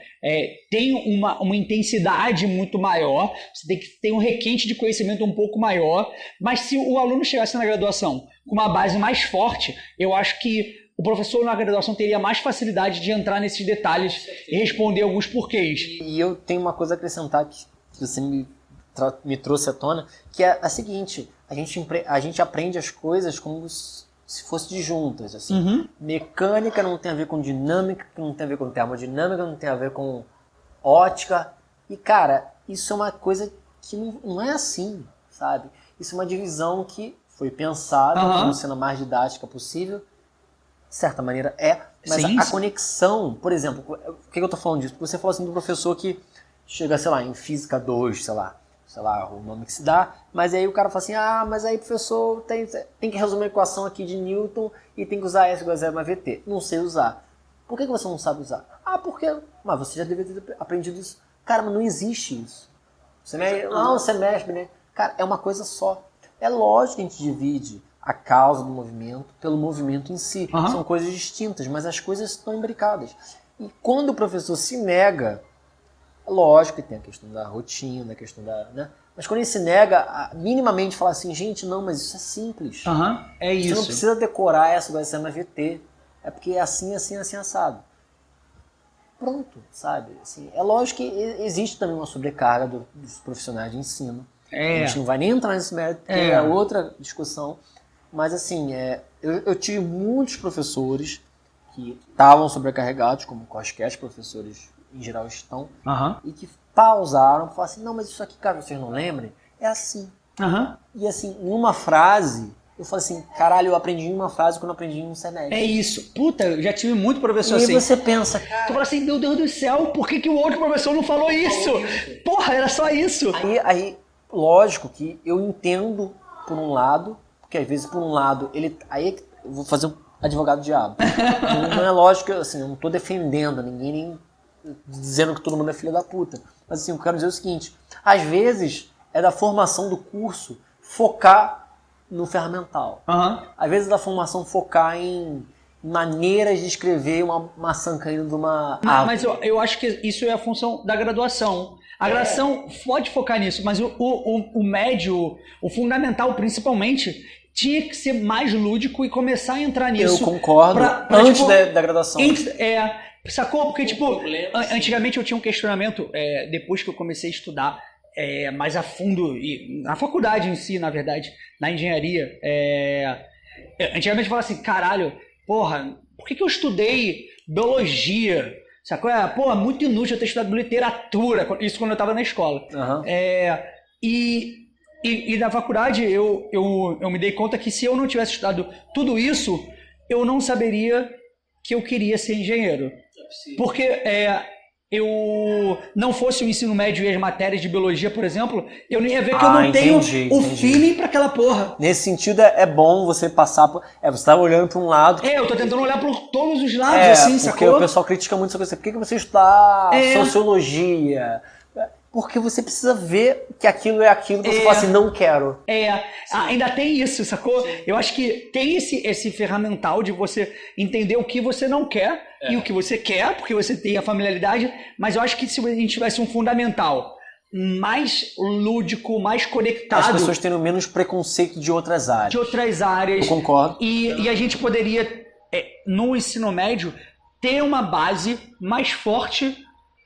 tem uma intensidade muito maior, você tem que ter um requinte de conhecimento um pouco maior, mas se o aluno chegasse na graduação com uma base mais forte, eu acho que o professor na graduação teria mais facilidade de entrar nesses detalhes e responder alguns porquês. E eu tenho uma coisa a acrescentar que você me trouxe à tona, que é a seguinte, a gente aprende as coisas como se fosse disjuntas, assim. Uhum. Mecânica não tem a ver com dinâmica, não tem a ver com termodinâmica, não tem a ver com ótica. E, cara, isso é uma coisa que não é assim, sabe? Isso é uma divisão que foi pensada como sendo a mais didática possível. De certa maneira mas Sim, a conexão, por exemplo, por que eu tô falando disso? Porque você falou assim do professor que chega, sei lá, em Física 2, sei lá o nome que se dá, mas aí o cara fala assim, mas aí professor tem que resolver uma equação aqui de Newton e tem que usar S igual a 0 mais VT. Não sei usar. Por que você não sabe usar? Porque... Mas você já deveria ter aprendido isso. Cara, mas não existe isso. Você mexe, né? Cara, é uma coisa só. É lógico que a gente divide a causa do movimento pelo movimento em si. São coisas distintas, mas as coisas estão imbricadas. E quando o professor se nega, lógico que tem a questão da rotina, a questão da... Né? Mas quando ele se nega, minimamente fala assim, gente, não, mas isso é simples. É isso. Você não precisa decorar essa igual a ser mais VT. É porque é assim, assim, assim, assado. Pronto, sabe? Assim, é lógico que existe também uma sobrecarga dos profissionais de ensino. A gente não vai nem entrar nesse mérito, porque é outra discussão. Mas assim, eu tive muitos professores que estavam sobrecarregados, como quaisquer professores em geral estão, e que pausaram e falaram assim, não, mas isso aqui, caso vocês não lembrem, é assim. E assim, em uma frase, eu falei assim, caralho, eu aprendi em uma frase que eu não aprendi em um semestre. É isso. Puta, eu já tive muito professor assim. E aí você pensa, cara... Tu fala assim, meu Deus do céu, por que o outro professor não falou isso? Porra, era só isso. Aí, lógico que eu entendo por um lado, porque às vezes por um lado, aí eu vou fazer um advogado diabo. Não é lógico, assim, eu não tô defendendo ninguém, nem dizendo que todo mundo é filho da puta. Mas assim, eu quero dizer o seguinte, às vezes é da formação do curso focar no ferramental. Às vezes é da formação focar em maneiras de escrever uma maçã caindo de uma árvore. Mas eu acho que isso é a função da graduação. A graduação pode focar nisso, mas o médio, o fundamental principalmente, tinha que ser mais lúdico e começar a entrar nisso. Eu concordo, antes da graduação. Sacou? Porque, antigamente eu tinha um questionamento, depois que eu comecei a estudar mais a fundo, e na faculdade em si, na verdade, na engenharia, antigamente eu falava assim, caralho, porra, por que eu estudei biologia? Sacou? Muito inútil eu ter estudado literatura, isso quando eu estava na escola. E na faculdade eu me dei conta que se eu não tivesse estudado tudo isso, eu não saberia que eu queria ser engenheiro. Porque eu não fosse o ensino médio e as matérias de biologia, por exemplo, eu não ia ver que eu não tenho feeling pra aquela porra. Nesse sentido é bom você passar por... você tá olhando pra um lado... eu tô tentando olhar por todos os lados, assim, porque sacou? O pessoal critica muito essa coisa. Por que você estudar sociologia? Porque você precisa ver que aquilo é aquilo que você fala assim, não quero. Ainda tem isso, sacou? Sim. Eu acho que tem esse ferramental de você entender o que você não quer e o que você quer, porque você tem a familiaridade, mas eu acho que se a gente tivesse um fundamental mais lúdico, mais conectado... As pessoas teriam menos preconceito de outras áreas. Eu concordo. E a gente poderia, no ensino médio, ter uma base mais forte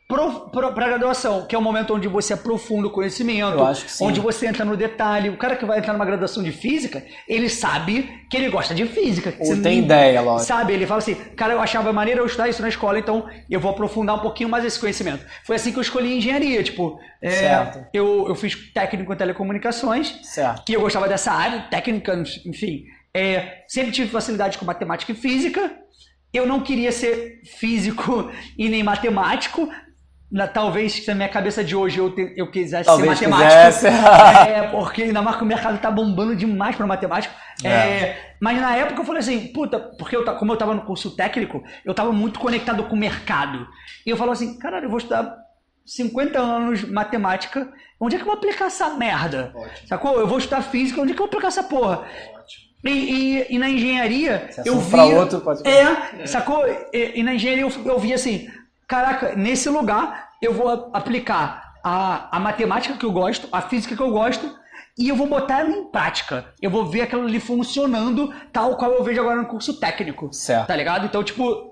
para graduação, que é o momento onde você aprofunda o conhecimento, onde você entra no detalhe. O cara que vai entrar numa graduação de física, ele sabe que ele gosta de física. Ou tem ideia, lógico. Sabe, ele fala assim, cara, eu achava maneiro eu estudar isso na escola, então eu vou aprofundar um pouquinho mais esse conhecimento. Foi assim que eu escolhi engenharia, certo. Eu fiz técnico em telecomunicações, certo. Que eu gostava dessa área, técnica, enfim. Sempre tive facilidade com matemática e física. Eu não queria ser físico e nem matemático. Talvez na minha cabeça de hoje eu quisesse ser matemático. Porque ainda mais que o mercado tá bombando demais para matemático. Mas na época eu falei assim, puta, porque como eu tava no curso técnico, eu tava muito conectado com o mercado. E eu falava assim, caralho, eu vou estudar 50 anos matemática, onde é que eu vou aplicar essa merda? Ótimo. Sacou? Eu vou estudar física, onde é que eu vou aplicar essa porra? Ótimo. E na engenharia, Se eu assunto pra vi... outro, pode... Sacou? E na engenharia eu vi assim, caraca, nesse lugar eu vou aplicar a matemática que eu gosto, a física que eu gosto, e eu vou botar ela em prática. Eu vou ver aquilo ali funcionando tal qual eu vejo agora no curso técnico. Certo. Tá ligado? Então, tipo,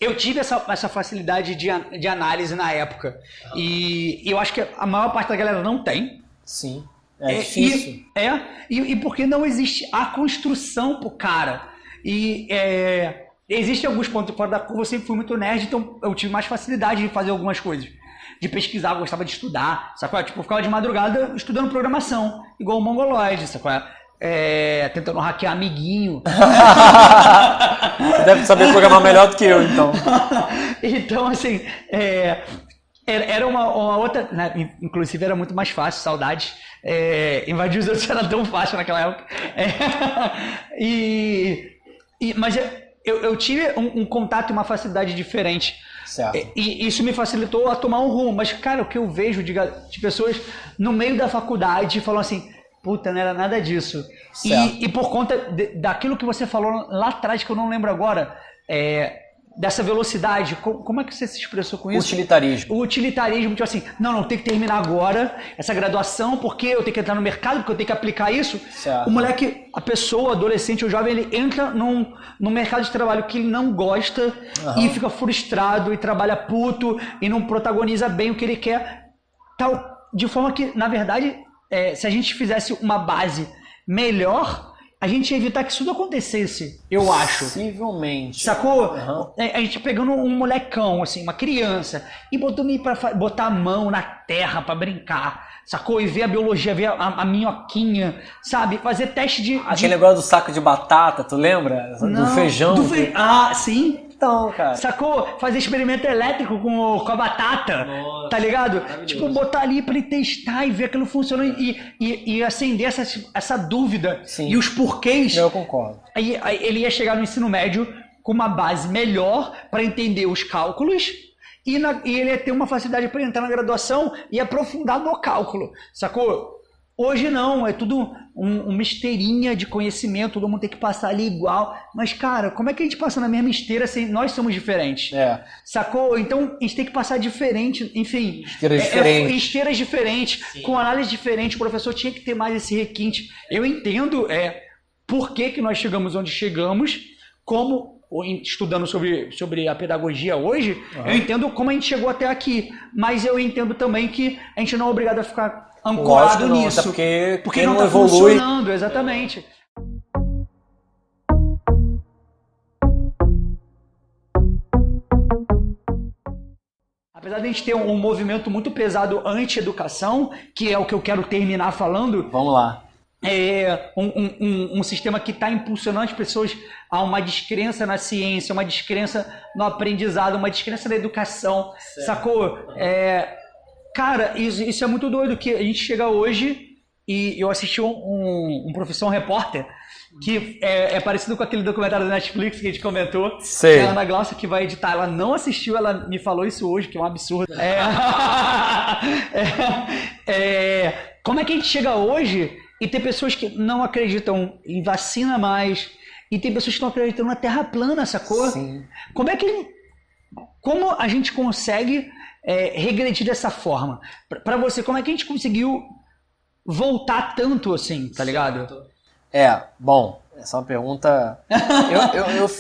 eu tive essa facilidade de análise na época. E eu acho que a maior parte da galera não tem. Sim. É difícil. E porque não existe a construção pro cara. Existem alguns pontos fora da curva, eu sempre fui muito nerd, então eu tive mais facilidade de fazer algumas coisas. De pesquisar, eu gostava de estudar, sacou? Tipo, eu ficava de madrugada estudando programação, igual o Mongoloid, sacou? Tentando hackear amiguinho. Você deve saber programar melhor do que eu, então. Então, assim, era uma outra, né? Inclusive era muito mais fácil, saudades. Invadir os outros era tão fácil naquela época. Mas eu tive um contato e uma facilidade diferente. Certo. E isso me facilitou a tomar um rumo. Mas, cara, o que eu vejo de pessoas no meio da faculdade falam assim, puta, não era nada disso. E por conta daquilo que você falou lá atrás, que eu não lembro agora, dessa velocidade, como é que você se expressou com isso? Utilitarismo. O utilitarismo, tipo assim, não, tem que terminar agora essa graduação, porque eu tenho que entrar no mercado, porque eu tenho que aplicar isso. Certo. O moleque, a pessoa, o adolescente, o jovem, ele entra num mercado de trabalho que ele não gosta e fica frustrado e trabalha puto e não protagoniza bem o que ele quer. Tal, de forma que, na verdade, se a gente fizesse uma base melhor, a gente ia evitar que isso não acontecesse, eu acho. Possivelmente. Sacou? A gente pegando um molecão, assim, uma criança, e botar a mão na terra pra brincar, sacou? E ver a biologia, ver a minhoquinha, sabe? Fazer teste de... Aquele negócio do saco de batata, tu lembra? Do feijão. Sim. Então, cara. Sacou? Fazer experimento elétrico com a batata. Nossa, tá ligado? Tipo, botar ali pra ele testar e ver aquilo funcionando e acender essa dúvida. Sim. E os porquês. Eu concordo. Aí ele ia chegar no ensino médio com uma base melhor pra entender os cálculos e ele ia ter uma facilidade pra entrar na graduação e aprofundar no cálculo. Sacou? Hoje não, é tudo uma esteirinha de conhecimento, todo mundo tem que passar ali igual. Mas, cara, como é que a gente passa na mesma esteira se nós somos diferentes? Sacou? Então, a gente tem que passar diferente, enfim. Esteiras diferentes, Sim. com análise diferente. O professor tinha que ter mais esse requinte. Eu entendo por que nós chegamos onde chegamos, como... estudando sobre a pedagogia hoje, eu entendo como a gente chegou até aqui, mas eu entendo também que a gente não é obrigado a ficar ancorado nisso, porque não está funcionando, exatamente. Apesar de a gente ter um movimento muito pesado anti-educação, que é o que eu quero terminar falando, vamos lá. Um sistema que está impulsionando as pessoas a uma descrença na ciência, uma descrença no aprendizado, uma descrença na educação, certo. Sacou? Cara, isso é muito doido, que a gente chega hoje e eu assisti um professor, um repórter, que é parecido com aquele documentário da Netflix que a gente comentou. Sei. A Ana Glaucia, que vai editar, ela não assistiu, ela me falou isso hoje, que é um absurdo. Como é que a gente chega hoje e tem pessoas que não acreditam em vacina mais, e tem pessoas que não acreditam na Terra plana, sacou? Sim. Como a gente consegue regredir dessa forma? Pra você, como é que a gente conseguiu voltar tanto assim, tá ligado? Bom, essa é uma pergunta...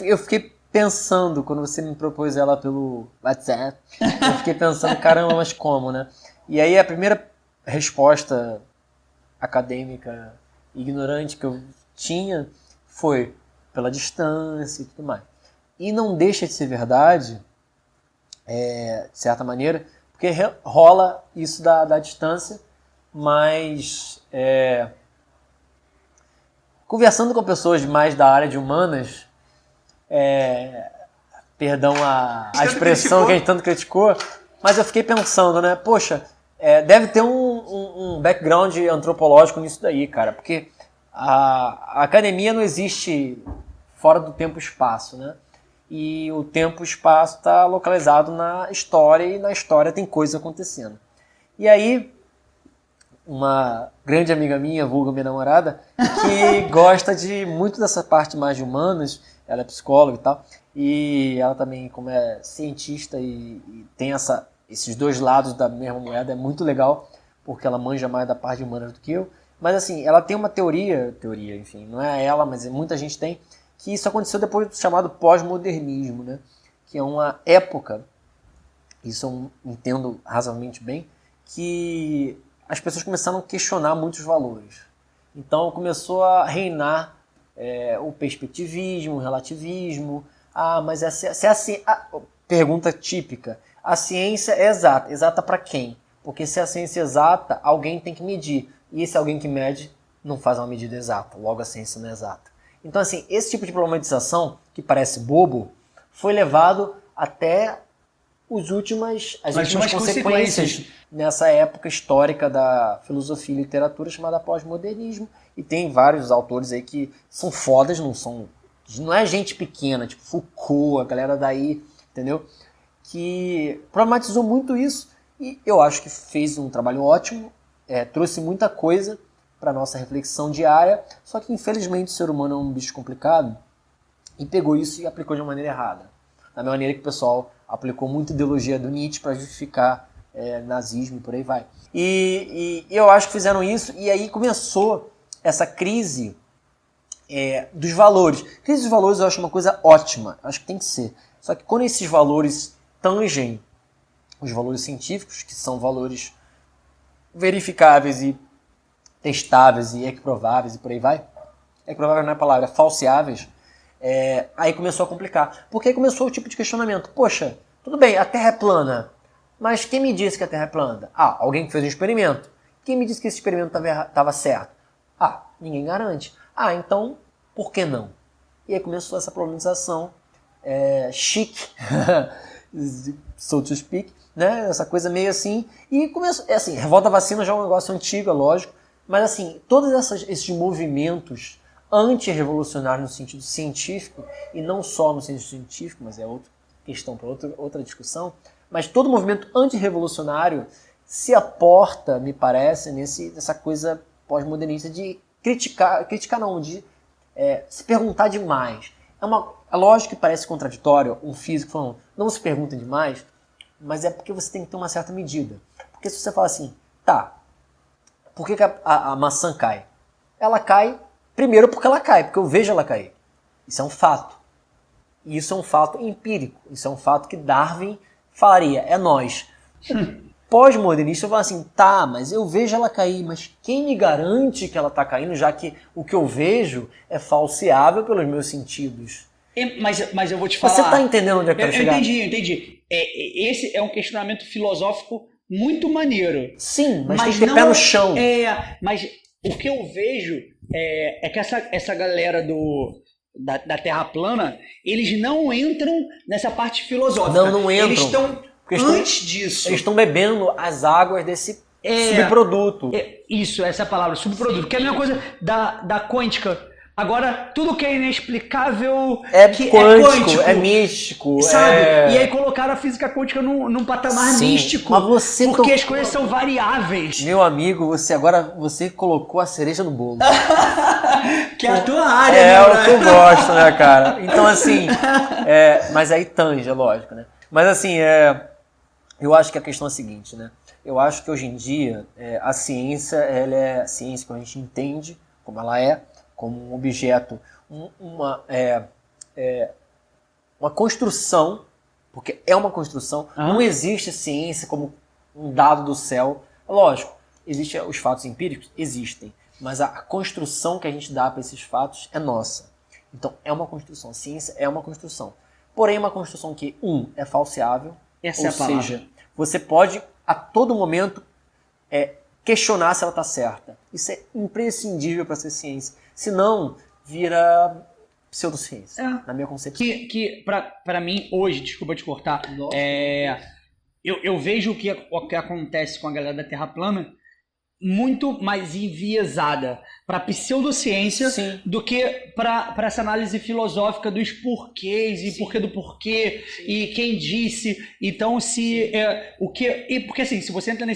eu fiquei pensando, quando você me propôs ela pelo WhatsApp, eu fiquei pensando, caramba, mas como, né? E aí a primeira resposta acadêmica ignorante que eu tinha foi pela distância e tudo mais. E não deixa de ser verdade, de certa maneira, porque rola isso da distância, mas conversando com pessoas mais da área de humanas, perdão a expressão que a gente tanto criticou, mas eu fiquei pensando, né, poxa, deve ter um background antropológico nisso daí, cara, porque a academia não existe fora do tempo e espaço, né? e o tempo e o espaço está localizado na história, e na história tem coisas acontecendo. E aí, uma grande amiga minha, vulga minha namorada, que gosta de muito dessa parte mais de humanas, ela é psicóloga e tal, e ela também, como é cientista e tem esses dois lados da mesma moeda, é muito legal, porque ela manja mais da parte de humanas do que eu. Mas assim, ela tem uma teoria, enfim, não é ela, mas muita gente tem, que isso aconteceu depois do chamado pós-modernismo, né? Que é uma época, isso eu entendo razoavelmente bem, que as pessoas começaram a questionar muitos valores. Então começou a reinar o perspectivismo, o relativismo. Mas se assim, pergunta típica, a ciência é exata. Exata para quem? Porque se a ciência é exata, alguém tem que medir. E esse alguém que mede não faz uma medida exata. Logo, a ciência não é exata. Então, assim, esse tipo de problematização, que parece bobo, foi levado até as últimas consequências nessa época histórica da filosofia e literatura chamada pós-modernismo. E tem vários autores aí que são fodas, não é gente pequena, tipo Foucault, a galera daí, entendeu? Que problematizou muito isso e eu acho que fez um trabalho ótimo, trouxe muita coisa para nossa reflexão diária, só que infelizmente o ser humano é um bicho complicado e pegou isso e aplicou de uma maneira errada. Da mesma maneira que o pessoal aplicou muita ideologia do Nietzsche para justificar nazismo e por aí vai. E eu acho que fizeram isso e aí começou essa crise dos valores. Crise dos valores eu acho uma coisa ótima, acho que tem que ser. Só que quando esses valores tangem os valores científicos, que são valores verificáveis e testáveis e equiprováveis e por aí vai, equiprovável não é a palavra, falseáveis, aí começou a complicar. Porque aí começou o tipo de questionamento. Poxa, tudo bem, a Terra é plana, mas quem me disse que a Terra é plana? Alguém que fez um experimento. Quem me disse que esse experimento estava certo? Ninguém garante. Então, por que não? E aí começou essa problematização chique, so to speak, né? Essa coisa meio assim. E começou, assim, revolta vacina já é um negócio antigo, é lógico, mas assim, todos esses movimentos anti-revolucionários no sentido científico, e não só no sentido científico, mas é outra questão para outra discussão, mas todo movimento anti-revolucionário se aporta, me parece, nessa coisa pós-modernista de criticar não, de se perguntar demais. É lógico que parece contraditório um físico falando, não se pergunta demais, mas é porque você tem que ter uma certa medida. Porque se você fala assim, por que a maçã cai? Ela cai, primeiro porque ela cai, porque eu vejo ela cair. Isso é um fato. E isso é um fato empírico. Isso é um fato que Darwin falaria, é nós. Pós-modernista fala assim, mas eu vejo ela cair, mas quem me garante que ela está caindo, já que o que eu vejo é falseável pelos meus sentidos? Mas eu vou te falar... Você está entendendo onde eu quero chegar? Eu entendi. Esse é um questionamento filosófico muito maneiro. Sim, mas tem que ter pé no chão. Mas o que eu vejo é que essa galera da Terra plana, eles não entram nessa parte filosófica. Não entram. Eles estão antes disso. Eles estão bebendo as águas desse subproduto. Isso, essa é a palavra, subproduto. Que é a mesma coisa da quântica. Agora, tudo que é inexplicável quântico, é místico. Sabe? E aí colocaram a física quântica num patamar místico. Mas porque as coisas são variáveis. Meu amigo, você colocou a cereja no bolo. Que é a tua área, né? É o que eu gosto, né, cara? Então, assim, mas aí tange, é lógico, né? Mas, assim, eu acho que a questão é a seguinte, né? Eu acho que hoje em dia a ciência, ela é a ciência que a gente entende como ela é, como um objeto, uma construção, porque é uma construção, não existe ciência como um dado do céu. Lógico, existem os fatos empíricos? Existem, mas a construção que a gente dá para esses fatos é nossa. Então é uma construção, a ciência é uma construção. Porém, uma construção que, é falseável, ou seja, você pode a todo momento questionar se ela está certa. Isso é imprescindível para ser ciência. Senão, vira pseudociência, na minha concepção. Que para mim, hoje, desculpa te cortar, eu vejo o que acontece com a galera da Terra plana muito mais enviesada para pseudociência Sim. do que para essa análise filosófica dos porquês e porquê do porquê e quem disse. Então, o que e porque assim, se você entra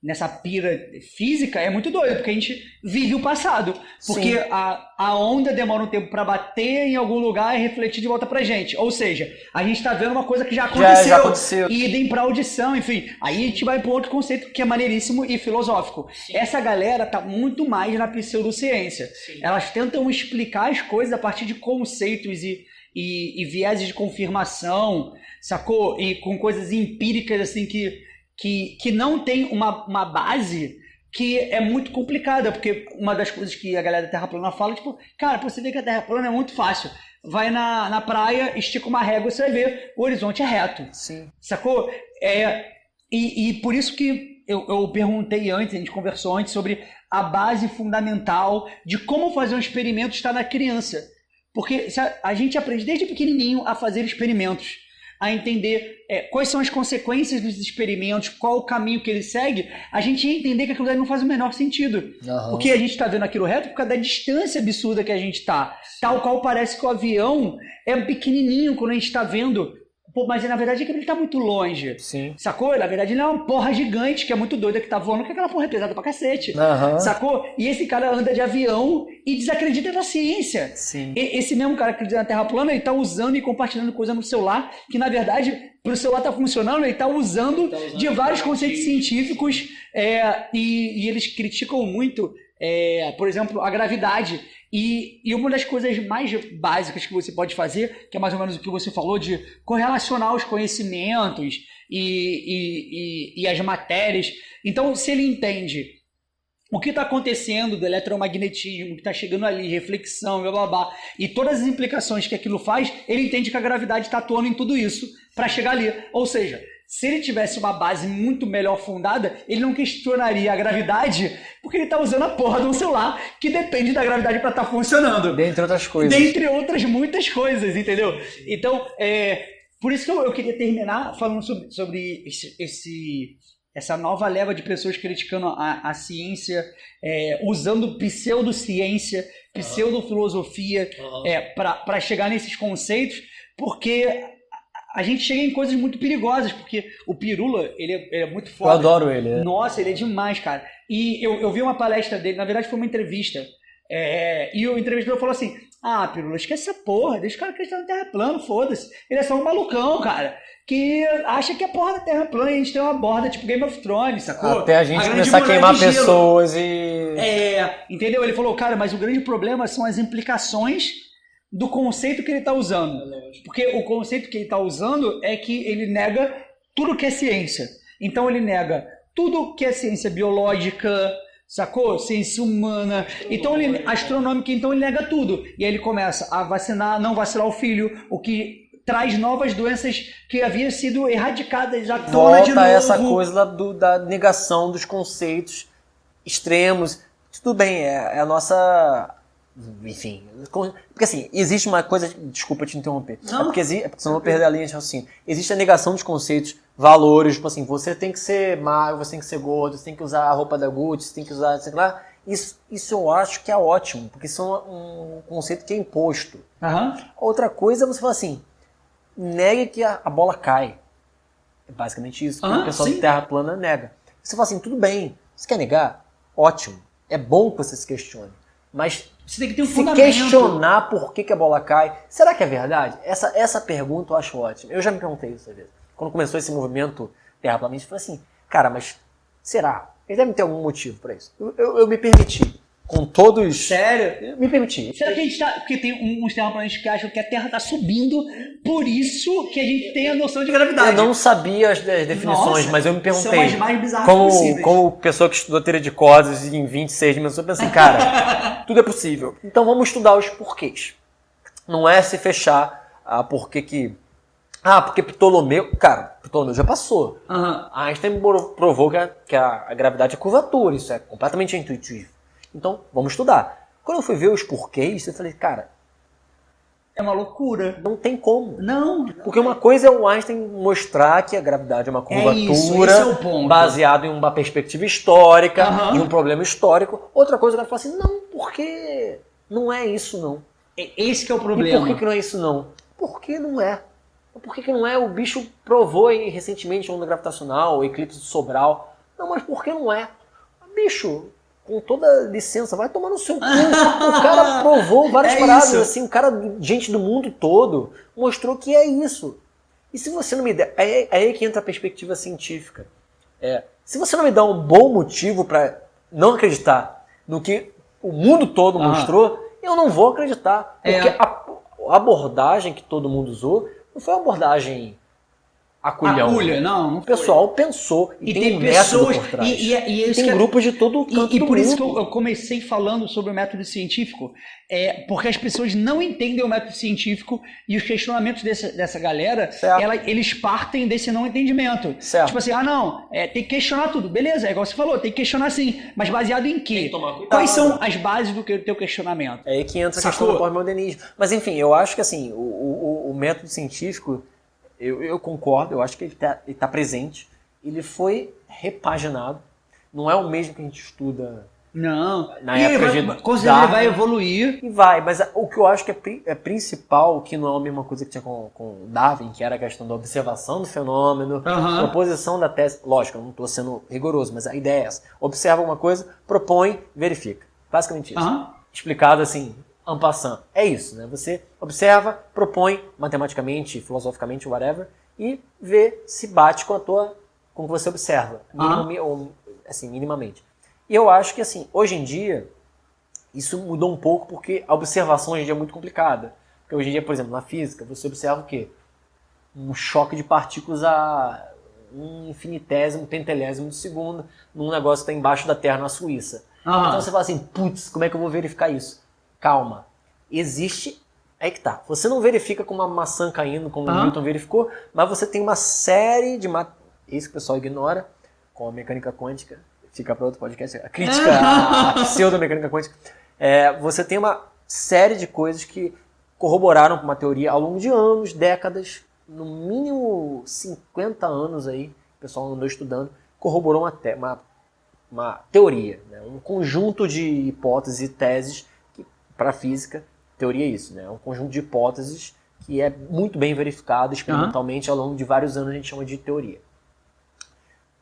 nessa pira física, é muito doido, porque a gente vive o passado. Porque a onda demora um tempo para bater em algum lugar e refletir de volta pra gente. Ou seja, a gente tá vendo uma coisa que já aconteceu. E idem pra audição, enfim. Aí a gente vai para outro conceito que é maneiríssimo e filosófico. Sim. Essa galera tá muito mais na pseudociência. Sim. Elas tentam explicar as coisas a partir de conceitos e vieses de confirmação, sacou? E com coisas empíricas, assim, que não tem uma base que é muito complicada, porque uma das coisas que a galera da Terra Plana fala, tipo, cara, pra você ver que a Terra Plana é muito fácil. Vai na praia, estica uma régua, você vai ver, o horizonte é reto. Sim. Sacou? E por isso que eu perguntei antes, a gente conversou antes sobre a base fundamental de como fazer um experimento está na criança. Porque a gente aprende desde pequenininho a fazer experimentos, a entender quais são as consequências dos experimentos, qual o caminho que ele segue, a gente ia entender que aquilo daí não faz o menor sentido. Uhum. Porque a gente está vendo aquilo reto por causa da distância absurda que a gente está. Tal qual parece que o avião é pequenininho quando a gente está vendo. Pô, mas na verdade é que ele está muito longe. Sim. Sacou? Na verdade ele é uma porra gigante que é muito doida que tá voando, que aquela porra é pesada pra cacete. Uhum. Sacou? E esse cara anda de avião e desacredita na ciência. Sim. Esse mesmo cara que acredita na Terra plana, ele tá usando e compartilhando coisa no celular, que na verdade, pro celular tá funcionando, ele tá usando de vários conceitos científicos, e eles criticam muito, por exemplo, a gravidade. E uma das coisas mais básicas que você pode fazer, que é mais ou menos o que você falou, de correlacionar os conhecimentos e as matérias. Então, se ele entende o que está acontecendo do eletromagnetismo, que está chegando ali, reflexão, blá, blá, blá, e todas as implicações que aquilo faz, ele entende que a gravidade está atuando em tudo isso para chegar ali. Ou seja, se ele tivesse uma base muito melhor fundada, ele não questionaria a gravidade, porque ele está usando a porra de um celular que depende da gravidade para estar funcionando. Dentre outras coisas. Dentre outras muitas coisas, entendeu? Então, por isso que eu queria terminar falando sobre essa nova leva de pessoas criticando a ciência, usando pseudociência, pseudofilosofia, para chegar nesses conceitos, porque a gente chega em coisas muito perigosas, porque o Pirula, ele é muito foda. Eu adoro ele. Nossa, ele é demais, cara. E eu vi uma palestra dele, na verdade foi uma entrevista, e o entrevistador falou assim, Pirula, esquece essa porra, deixa o cara acreditar na Terra plana, foda-se. Ele é só um malucão, cara, que acha que a porra da Terra plana e a gente tem uma borda tipo Game of Thrones, sacou? Até a gente começar a queimar pessoas e... entendeu? Ele falou, cara, mas o grande problema são as implicações do conceito que ele está usando. Porque o conceito que ele está usando é que ele nega tudo que é ciência. Então ele nega tudo que é ciência biológica, sacou? Ciência humana, astronômica, então ele nega tudo. E aí ele começa a vacinar, não vacinar o filho, o que traz novas doenças que haviam sido erradicadas à tona de novo. Volta essa coisa da negação dos conceitos extremos. Tudo bem, é a nossa... Enfim, porque assim, existe uma coisa, desculpa te interromper, porque senão eu vou perder a linha de raciocínio. Existe a negação dos conceitos, valores, tipo assim, você tem que ser magro, você tem que ser gordo, você tem que usar a roupa da Gucci, você tem que usar, sei lá. Isso eu acho que é ótimo, porque isso é um conceito que é imposto. Outra coisa é você falar assim, negue que a bola cai. É basicamente isso que o pessoal da Terra plana nega. Você fala assim, tudo bem, você quer negar? Ótimo, é bom que você se questione. Mas você tem que ter um se questionar por que a bola cai, será que é verdade? Essa pergunta eu acho ótima. Eu já me perguntei isso às vezes. Quando começou esse movimento terraplanista, eu falei assim, cara, mas será? Eles devem ter algum motivo para isso. Eu me permiti. Com todos... Sério? Eu me permiti. Será que a gente tá... Porque tem uns terraplanistas que acham que a Terra tá subindo, por isso que a gente tem a noção de gravidade. Eu não sabia as definições, mas eu me perguntei. São as mais bizarras possíveis. Como pessoa que estudou teoria de cordas em 26 dimensões, eu pensei, cara, tudo é possível. Então vamos estudar os porquês. Não é se fechar a porquê que... porque Ptolomeu... Cara, Ptolomeu já passou. Einstein provou que a gravidade é curvatura, isso é completamente intuitivo. Então, vamos estudar. Quando eu fui ver os porquês, eu falei, cara, É uma loucura. Não tem como. Não. Porque uma coisa é o Einstein mostrar que a gravidade é uma curvatura esse é o ponto. baseado em uma perspectiva histórica, Aham. em um problema histórico. Outra coisa, o cara fala assim, não, porque não é isso não. Esse que é o E problema. por que não é isso não? Porque não é. Por que não é? O bicho provou aí recentemente onda gravitacional, eclipse de Sobral. Não, mas por que não é? Bicho, com toda licença, vai tomar no seu cu. O cara provou várias paradas, isso. assim, o cara, gente do mundo todo, mostrou que é isso. E se você não me der... É aí que entra a perspectiva científica. Se você não me dá um bom motivo para não acreditar no que o mundo todo mostrou, eu não vou acreditar. Porque a abordagem que todo mundo usou não foi uma abordagem aculhão. Não O pessoal pensou e tem um método por trás. E tem grupos de todo canto e do por mundo. isso que eu comecei falando sobre o método científico, porque as pessoas não entendem o método científico e os questionamentos dessa galera, eles partem desse não entendimento. Certo. Tipo assim, tem que questionar tudo. Beleza, é igual você falou, tem que questionar sim, mas baseado em quê? Tem que tomar cuidado. Quais são as bases do teu questionamento? É aí que entra a questão do pós-modernismo. Mas enfim, eu acho que assim, o método científico, eu concordo, eu acho que ele tá presente. Ele foi repaginado. Não é o mesmo que a gente estuda na época de com certeza ele vai evoluir. E vai, mas o que eu acho que é principal, que não é a mesma coisa que tinha com Darwin, que era a questão da observação do fenômeno, proposição da tese. Lógico, eu não estou sendo rigoroso, mas a ideia é essa. Observa uma coisa, propõe, verifica. Basicamente isso. Explicado assim, en passant. É isso, né? Você observa, propõe matematicamente, filosoficamente, whatever, e vê se bate com o que você observa, minimamente. E eu acho que assim, hoje em dia, isso mudou um pouco porque a observação hoje em dia é muito complicada. Porque hoje em dia, por exemplo, na física, você observa o quê? Um choque de partículas a um infinitésimo, pentelésimo de segundo, num negócio que está embaixo da Terra, na Suíça. Então você fala assim, putz, como é que eu vou verificar isso? Calma. Existe... Aí que tá. Você não verifica com uma maçã caindo, como o Newton verificou, mas você tem uma série de... Isso que o pessoal ignora, com a mecânica quântica. Fica para outro podcast. A crítica à pseudo-mecânica quântica. Você tem uma série de coisas que corroboraram com uma teoria ao longo de anos, décadas, no mínimo 50 anos aí, o pessoal andou estudando, corroborou uma teoria, né? Um conjunto de hipóteses e teses que, para a física, teoria é isso, né? Um conjunto de hipóteses que é muito bem verificado experimentalmente ao longo de vários anos, a gente chama de teoria.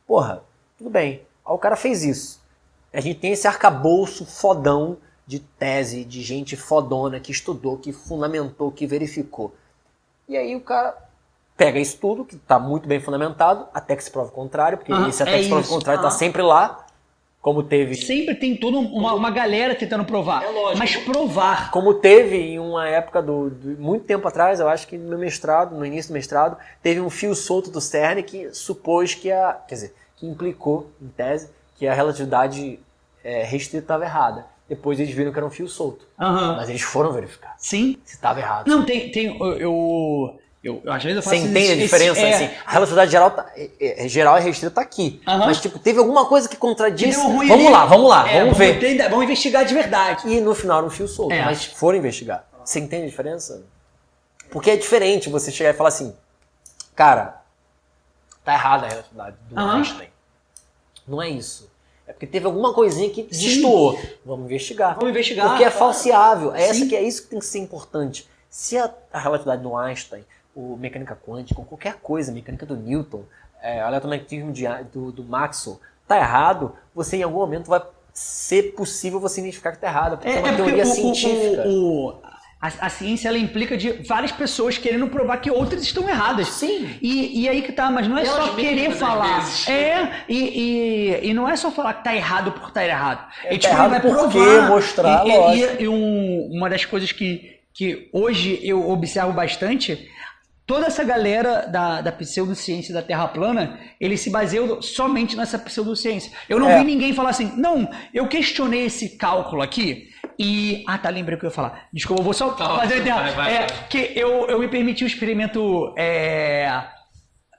Porra, tudo bem. Aí o cara fez isso. A gente tem esse arcabouço fodão de tese, de gente fodona que estudou, que fundamentou, que verificou. E aí o cara pega isso tudo, que está muito bem fundamentado, até que se prove o contrário, porque esse até que se prove o contrário está sempre lá, como teve... Sempre tem toda uma galera tentando provar. É lógico. Mas provar... Como teve em uma época muito tempo atrás, eu acho que no meu mestrado, no início do mestrado, teve um fio solto do CERN que supôs que que implicou, em tese, que a relatividade restrita estava errada. Depois eles viram que era um fio solto. Mas eles foram verificar. Sim. Se estava errado. Não, às vezes eu faço Você entende a diferença? Assim, a relatividade geral e restrita está aqui. Mas tipo, teve alguma coisa que contradiz. Vamos lá, vamos ver. Vamos investigar de verdade. E no final era um fio solto. Mas foram investigar. Você entende a diferença? Porque é diferente você chegar e falar assim, cara, tá errada a relatividade do Einstein. Não é isso. É porque teve alguma coisinha que destoou. Vamos investigar. Porque é falseável. É isso que tem que ser importante. Se a relatividade do Einstein, o mecânica quântica, ou qualquer coisa, mecânica do Newton, o eletromagnetismo do Maxwell, tá errado, você em algum momento vai ser possível você identificar que tá errado. Porque é uma teoria científica. A ciência, ela implica de várias pessoas querendo provar que outras estão erradas. Sim. E aí que tá, mas não é só querer falar. E não é só falar que tá errado por estar errado. Tá errado vai provar. Mostrar, e uma das coisas que hoje eu observo bastante, toda essa galera da pseudociência da Terra plana, eles se baseiam somente nessa pseudociência. Eu não vi ninguém falar assim, não, eu questionei esse cálculo aqui, lembrei o que eu ia falar. Desculpa, eu vou só fazer que eu me permiti um experimento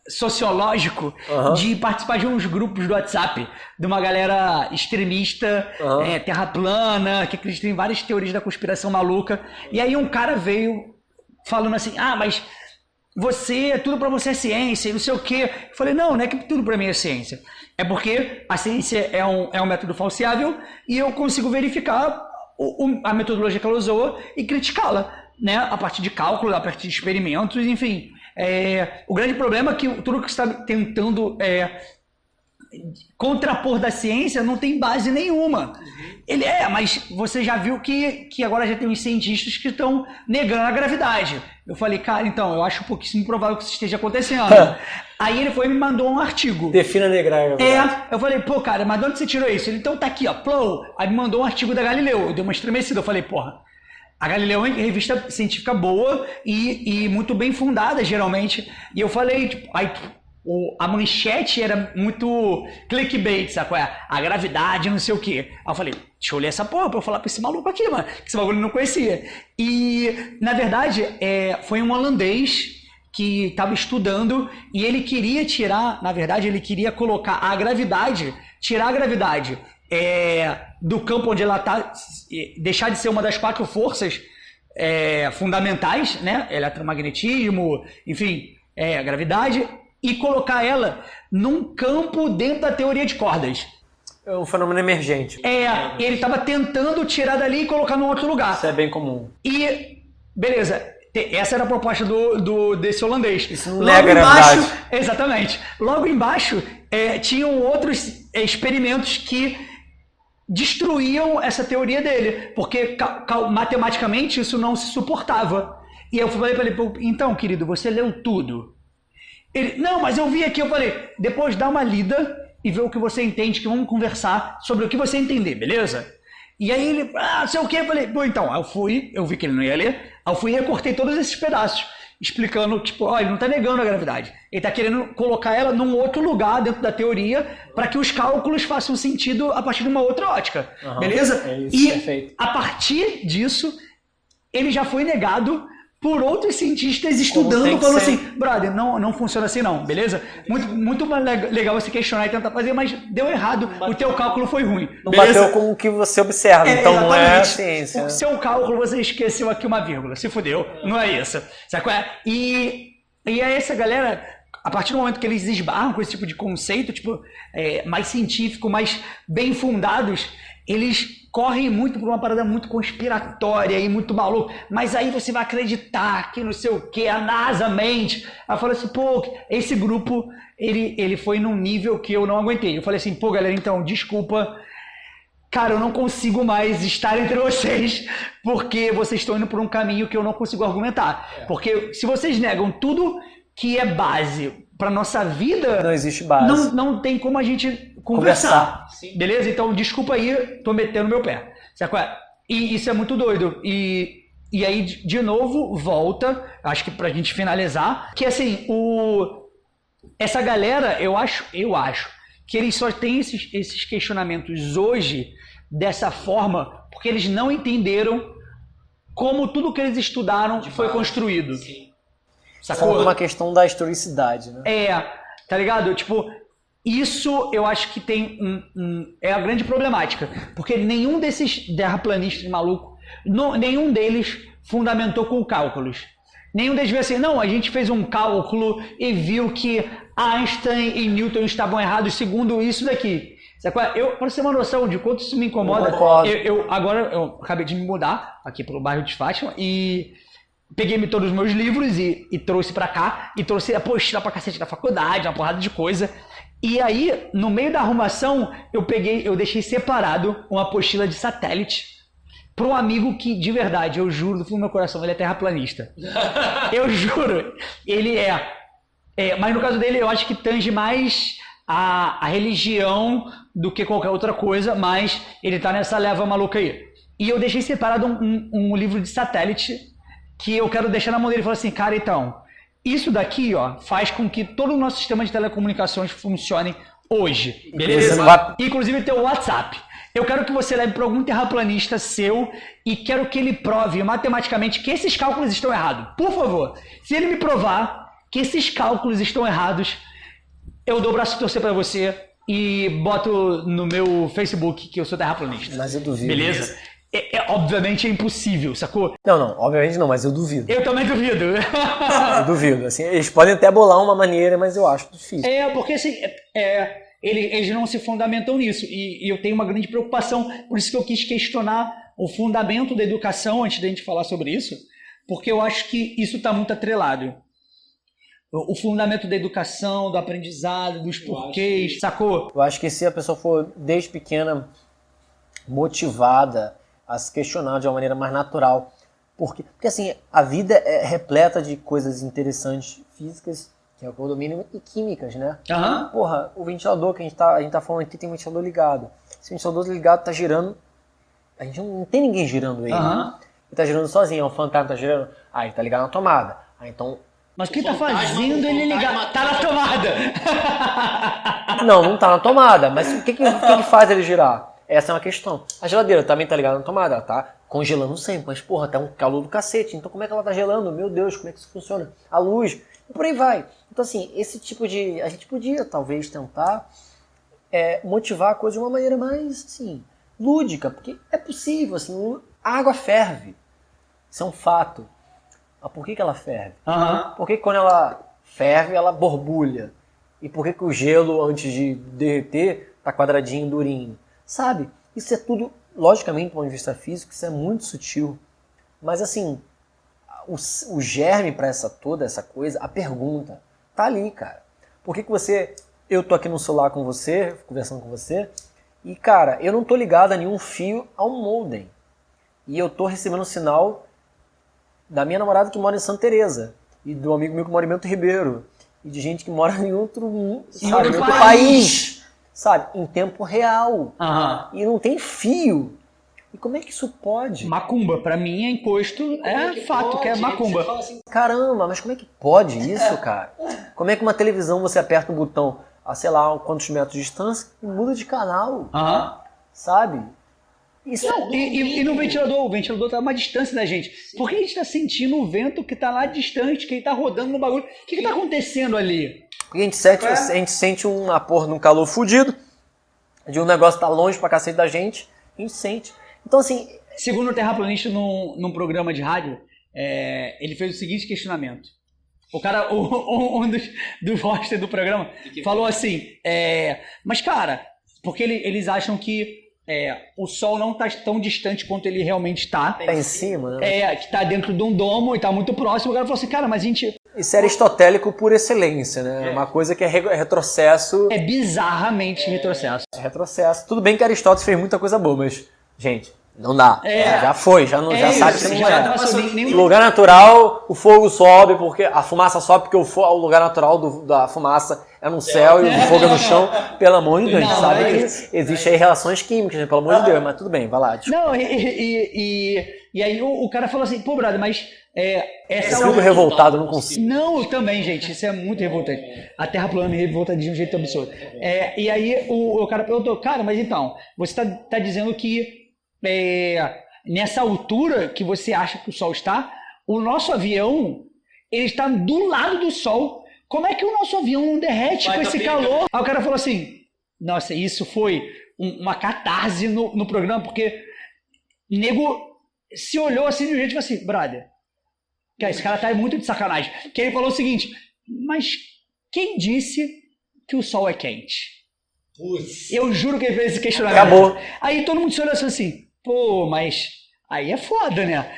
sociológico de participar de uns grupos do WhatsApp de uma galera extremista, terra plana, que acredita em várias teorias da conspiração maluca. E aí um cara veio falando assim, mas tudo pra você é ciência e não sei o quê. Eu falei, não é que tudo pra mim é ciência. É porque a ciência é um método falseável e eu consigo verificar a metodologia que ela usou e criticá-la, né? A partir de cálculo, a partir de experimentos, enfim. O grande problema é que tudo que você está tentando contrapor da ciência não tem base nenhuma. Ele mas você já viu que agora já tem uns cientistas que estão negando a gravidade. Eu falei, cara, então, eu acho pouquíssimo provável que isso esteja acontecendo. Aí ele foi e me mandou um artigo. Defina negar a gravidade. Eu falei, pô, cara, mas de onde você tirou isso? Ele, então tá aqui, ó, Plow. Aí me mandou um artigo da Galileu. Eu dei uma estremecida. Eu falei, porra, a Galileu é uma revista científica boa e muito bem fundada, geralmente. E eu falei, tipo, a manchete era muito clickbait, sabe qual é? A gravidade, não sei o quê. Aí eu falei, deixa eu ler essa porra pra eu falar pra esse maluco aqui, mano, que esse bagulho eu não conhecia. E, na verdade, foi um holandês que estava estudando e ele queria colocar a gravidade, tirar a gravidade do campo onde ela está, deixar de ser uma das 4 forças fundamentais, né? Eletromagnetismo, enfim, a gravidade, e colocar ela num campo dentro da teoria de cordas. É um fenômeno emergente. Ele estava tentando tirar dali e colocar num outro lugar. Isso é bem comum. E, beleza, essa era a proposta desse holandês. Isso não é a gravidade. Exatamente. Logo embaixo, tinham outros experimentos que destruíam essa teoria dele, porque matematicamente isso não se suportava. E eu falei para ele, então, querido, você leu tudo? Ele, não, mas eu vi aqui, eu falei, depois dá uma lida e vê o que você entende, que vamos conversar sobre o que você entender, beleza? E aí ele, sei o que, eu falei, bom, então, eu vi que ele não ia ler, aí eu fui e recortei todos esses pedaços, explicando, tipo, ele não tá negando a gravidade, ele tá querendo colocar ela num outro lugar dentro da teoria para que os cálculos façam sentido a partir de uma outra ótica, beleza? Perfeito. A partir disso, ele já foi negado por outros cientistas estudando, falando assim, brother, não funciona assim não, beleza? Muito legal você questionar e tentar fazer, mas deu errado, o teu cálculo foi ruim. Não bateu com o que você observa, então não é ciência. O seu cálculo, você esqueceu aqui uma vírgula, se fudeu, não é isso. Sabe qual é? E aí essa galera, a partir do momento que eles esbarram com esse tipo de conceito, tipo, mais científico, mais bem fundados, eles correm muito por uma parada muito conspiratória e muito maluco, mas aí você vai acreditar que não sei o que, a NASA mente. Aí eu falei assim, esse grupo, ele foi num nível que eu não aguentei. Eu falei assim, galera, então, desculpa, cara, eu não consigo mais estar entre vocês, porque vocês estão indo por um caminho que eu não consigo argumentar. Porque se vocês negam tudo que é base para nossa vida, não existe base. Não tem como a gente conversar. Beleza? Então, desculpa aí, tô metendo meu pé. Sabe qual é? E isso é muito doido. E aí, de novo, volta, acho que pra gente finalizar, que assim, essa galera, eu acho que eles só têm esses questionamentos hoje dessa forma porque eles não entenderam como tudo que eles estudaram foi construído. Sim. Sacou? É uma questão da historicidade, né? Tá ligado? Tipo, isso eu acho que tem é a grande problemática. Porque nenhum desses terraplanistas malucos, nenhum deles fundamentou com cálculos. Nenhum deles viu assim, não, a gente fez um cálculo e viu que Einstein e Newton estavam errados segundo isso daqui. Pra você ter uma noção de quanto isso me incomoda, agora eu acabei de me mudar aqui pro bairro de Fátima e peguei todos os meus livros e trouxe pra cá, e trouxe a apostila pra cacete da faculdade, uma porrada de coisa. E aí, no meio da arrumação, eu deixei separado uma apostila de satélite para um amigo que, de verdade, eu juro do fundo do meu coração, ele é terraplanista. Eu juro, ele mas no caso dele, eu acho que tange mais a religião do que qualquer outra coisa, mas ele tá nessa leva maluca aí. E eu deixei separado um livro de satélite que eu quero deixar na mão dele e falar assim, cara, então, isso daqui, faz com que todo o nosso sistema de telecomunicações funcione hoje, beleza? Inclusive teu WhatsApp. Eu quero que você leve para algum terraplanista seu e quero que ele prove matematicamente que esses cálculos estão errados. Por favor, se ele me provar que esses cálculos estão errados, eu dou o braço de torcer para você e boto no meu Facebook que eu sou terraplanista. Mas eu duvido. Beleza? Obviamente é impossível, sacou? Não, obviamente não, mas eu duvido. Eu também duvido. Eu duvido. Assim, eles podem até bolar uma maneira, mas eu acho difícil. Porque assim, eles não se fundamentam nisso. E eu tenho uma grande preocupação, por isso que eu quis questionar o fundamento da educação antes da gente falar sobre isso, porque eu acho que isso está muito atrelado. O fundamento da educação, do aprendizado, dos porquês, sacou? Eu acho que se a pessoa for desde pequena motivada a se questionar de uma maneira mais natural, porque assim, a vida é repleta de coisas interessantes, físicas, que é o condomínio, e químicas, né? Aham. Porra, o ventilador que a gente tá falando aqui tem um ventilador ligado. Esse ventilador ligado tá girando, a gente não tem ninguém girando ele. Aham. Ele tá girando sozinho, é um fantasma tá girando. Ele tá ligado na tomada. Então... Mas quem tá fazendo ele ligar? Tá na tomada! Não tá na tomada, mas o que faz ele girar? Essa é uma questão. A geladeira também tá ligada na tomada, ela tá congelando sempre, mas porra, tá um calor do cacete, então como é que ela tá gelando? Meu Deus, como é que isso funciona? A luz, e por aí vai. Então assim, esse tipo de... A gente podia talvez tentar motivar a coisa de uma maneira mais, assim, lúdica, porque é possível, assim, a água ferve. Isso é um fato. Mas por que ela ferve? Aham. Por que quando ela ferve, ela borbulha? E por que o gelo, antes de derreter, tá quadradinho, durinho? Sabe? Isso é tudo, logicamente, do ponto de vista físico, isso é muito sutil. Mas assim, o germe para toda essa coisa, a pergunta, tá ali, cara. Por que você... Eu tô aqui no celular com você, conversando com você, e, cara, eu não tô ligado a nenhum fio a um modem. E eu tô recebendo um sinal da minha namorada que mora em Santa Teresa, e do amigo meu que mora em Bento Ribeiro, e de gente que mora em outro país, sabe? Em tempo real. Aham. E não tem fio. E como é que isso pode? Macumba, pra mim é imposto, fato, que é macumba. Assim, caramba, mas como é que pode isso, cara? Como é que uma televisão você aperta um botão a sei lá quantos metros de distância e muda de canal? Aham. Sabe? Isso E no ventilador, o ventilador tá a uma distância da gente. Por que a gente tá sentindo o vento que tá lá distante, que ele tá rodando no bagulho? O que tá acontecendo ali? Porque a gente sente um apor num calor fudido, de um negócio que tá longe pra cacete da gente, a gente sente. Então assim... Segundo o terraplanista num programa de rádio, ele fez o seguinte questionamento. O cara, um dos hosters do programa, falou assim, mas cara, porque eles acham que o Sol não tá tão distante quanto ele realmente tá. Tá em cima, né? Que tá dentro de um domo e tá muito próximo. O cara falou assim, cara, mas a gente... Isso é aristotélico por excelência, né? Uma coisa que é retrocesso. É bizarramente retrocesso. É retrocesso. Tudo bem que Aristóteles fez muita coisa boa, mas, gente, não dá. Já foi, já sabe que não é. Lugar natural, o fogo sobe, porque a fumaça sobe, porque o lugar natural da fumaça é no céu e o fogo é no chão. Pelo amor de Deus, sabe que existe aí relações químicas, né? Pelo amor de Deus, mas tudo bem, vai lá. Desculpa. Não, e aí o cara falou assim, pô, brother, mas... Eu fico revoltado, não consigo. Não, eu também, gente, isso é muito revoltante. A Terra plana me revolta de um jeito absurdo. E aí o cara perguntou, cara, mas então, você tá dizendo que nessa altura que você acha que o Sol está, o nosso avião, ele está do lado do Sol. Como é que o nosso avião não derrete com esse calor? Aí o cara falou assim, nossa, isso foi uma catarse no programa, porque nego se olhou assim de um jeito e falou assim, brother, esse cara tá muito de sacanagem. Que ele falou o seguinte, mas quem disse que o Sol é quente? Putz. Eu juro que ele fez esse questionamento. Acabou. Aí todo mundo se olhou assim, pô, mas aí é foda, né?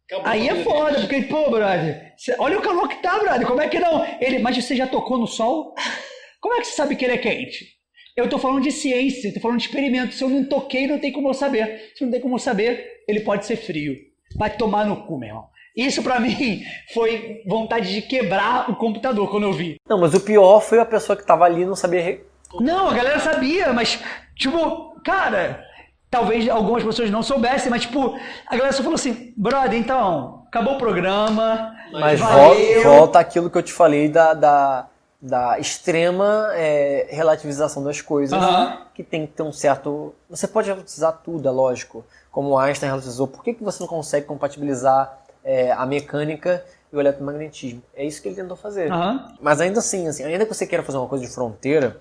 Acabou, aí é foda, porque, pô, brother, olha o calor que tá, brother, como é que não? Mas você já tocou no Sol? Como é que você sabe que ele é quente? Eu tô falando de ciência, eu tô falando de experimento. Se eu não toquei, não tem como eu saber. Se não tem como eu saber, ele pode ser frio. Vai tomar no cu, meu irmão. Isso pra mim foi vontade de quebrar o computador quando eu vi. Não, mas o pior foi a pessoa que tava ali e não sabia... Não, a galera sabia, mas, tipo, cara, talvez algumas pessoas não soubessem, mas, tipo, a galera só falou assim, brother, então, acabou o programa, mas valeu. Volta aquilo que eu te falei da extrema relativização das coisas, que tem que ter um certo... Você pode relativizar tudo, é lógico, como Einstein relativizou. Por que você não consegue compatibilizar a mecânica e o eletromagnetismo? É isso que ele tentou fazer. Mas ainda assim, ainda que você queira fazer uma coisa de fronteira,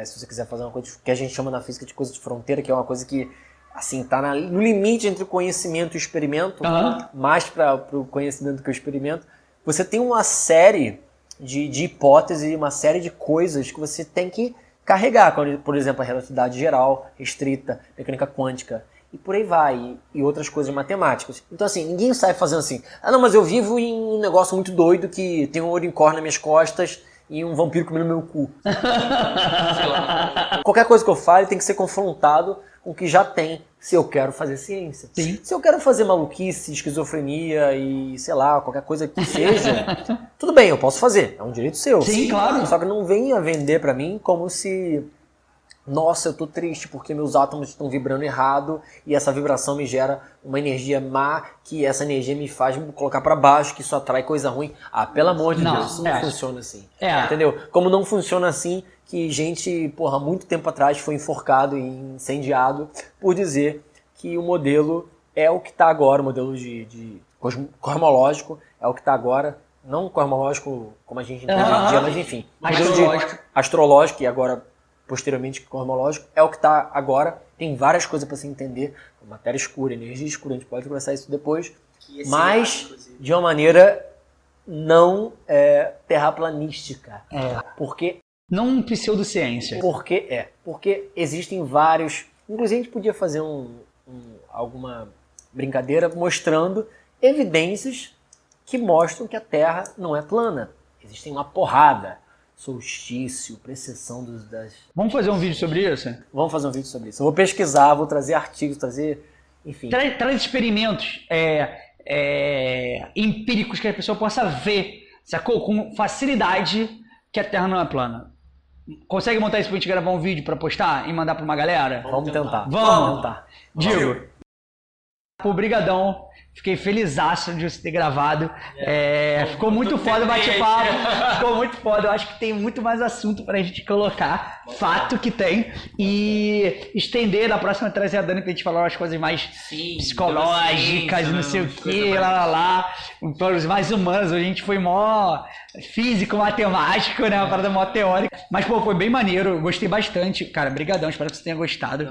se você quiser fazer uma coisa que a gente chama na física de coisa de fronteira, que é uma coisa que assim, tá no limite entre o conhecimento e o experimento, mais para o conhecimento que o experimento, você tem uma série de hipóteses, uma série de coisas que você tem que carregar, como, por exemplo, a relatividade geral, restrita, mecânica quântica, e por aí vai, e outras coisas matemáticas. Então, assim, ninguém sai fazendo assim, não, mas eu vivo em um negócio muito doido que tem um unicórnio nas minhas costas e um vampiro comendo meu cu. Sei lá. Qualquer coisa que eu fale tem que ser confrontado com o que já tem, se eu quero fazer ciência. Sim. Se eu quero fazer maluquice, esquizofrenia e, sei lá, qualquer coisa que seja, tudo bem, eu posso fazer, é um direito seu. Sim, claro. Só que não venha vender pra mim como se, nossa, eu tô triste porque meus átomos estão vibrando errado e essa vibração me gera uma energia má, que essa energia me faz me colocar pra baixo, que isso atrai coisa ruim. Ah, pelo amor de Deus, isso não funciona assim. Entendeu? Como não funciona assim que gente, porra, muito tempo atrás foi enforcado e incendiado por dizer que o modelo é o que tá agora, o modelo de cosmológico é o que tá agora, não cosmológico como a gente entende hoje em dia, mas enfim, astrológico e agora posteriormente cosmológico, é o que está agora. Tem várias coisas para se entender. Matéria escura, energia escura, a gente pode conversar isso depois. Mas de uma maneira não terraplanística. Porque... Não pseudociência. Porque existem vários... Inclusive a gente podia fazer alguma brincadeira mostrando evidências que mostram que a Terra não é plana. Existem uma porrada. Solstício, precessão das... Vamos fazer um vídeo sobre isso? Vamos fazer um vídeo sobre isso. Eu vou pesquisar, vou trazer artigos, enfim. Traz experimentos empíricos que a pessoa possa ver, sacou? Com facilidade que a Terra não é plana. Consegue montar isso pra gente gravar um vídeo pra postar e mandar pra uma galera? Vamos tentar. Vamos tentar. Digo, obrigadão. Fiquei felizaço de você ter gravado. Ficou muito foda o bate-papo. Ficou muito foda. Eu acho que tem muito mais assunto pra gente colocar. Fato que tem. E estender na próxima trazer a Dani pra gente falar umas coisas mais psicológicas, não sei o que, lá. Os mais humanos. A gente foi mó físico, matemático, né? Uma parada mó teórica. Mas, pô, foi bem maneiro. Gostei bastante. Cara, brigadão. Espero que você tenha gostado.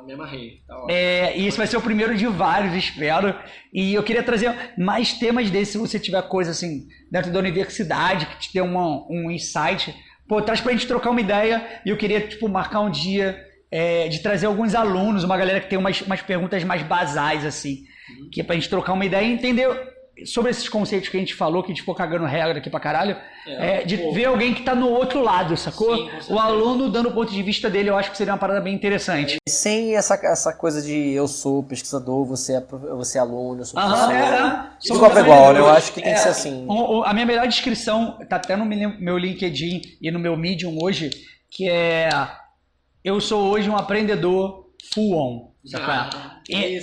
Me amarrei. Tá ótimo. E esse vai ser o primeiro de vários, espero. E eu queria trazer mais temas desses, se você tiver coisa assim, dentro da universidade, que te dê um insight. Pô, traz pra gente trocar uma ideia. E eu queria, marcar um dia de trazer alguns alunos, uma galera que tem umas perguntas mais basais, assim. Que é pra gente trocar uma ideia e entender sobre esses conceitos que a gente falou, que a gente ficou cagando regra aqui pra caralho, ver alguém que tá no outro lado, sacou? Sim, o aluno dando o ponto de vista dele, eu acho que seria uma parada bem interessante. Sem essa coisa de eu sou pesquisador, você é aluno, eu sou professor. Igual pra igual, né? Eu acho que tem que ser assim. A minha melhor descrição tá até no meu LinkedIn e no meu Medium hoje, que é: eu sou hoje um aprendedor full on.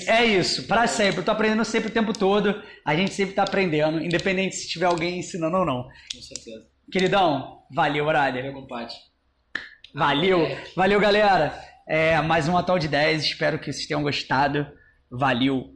É isso, pra sempre. Eu tô aprendendo sempre o tempo todo. A gente sempre tá aprendendo, independente se tiver alguém ensinando ou não. Com certeza. Queridão, valeu, brother. Valeu, compadre. Valeu, galera. Mais um Atual de 10. Espero que vocês tenham gostado. Valeu.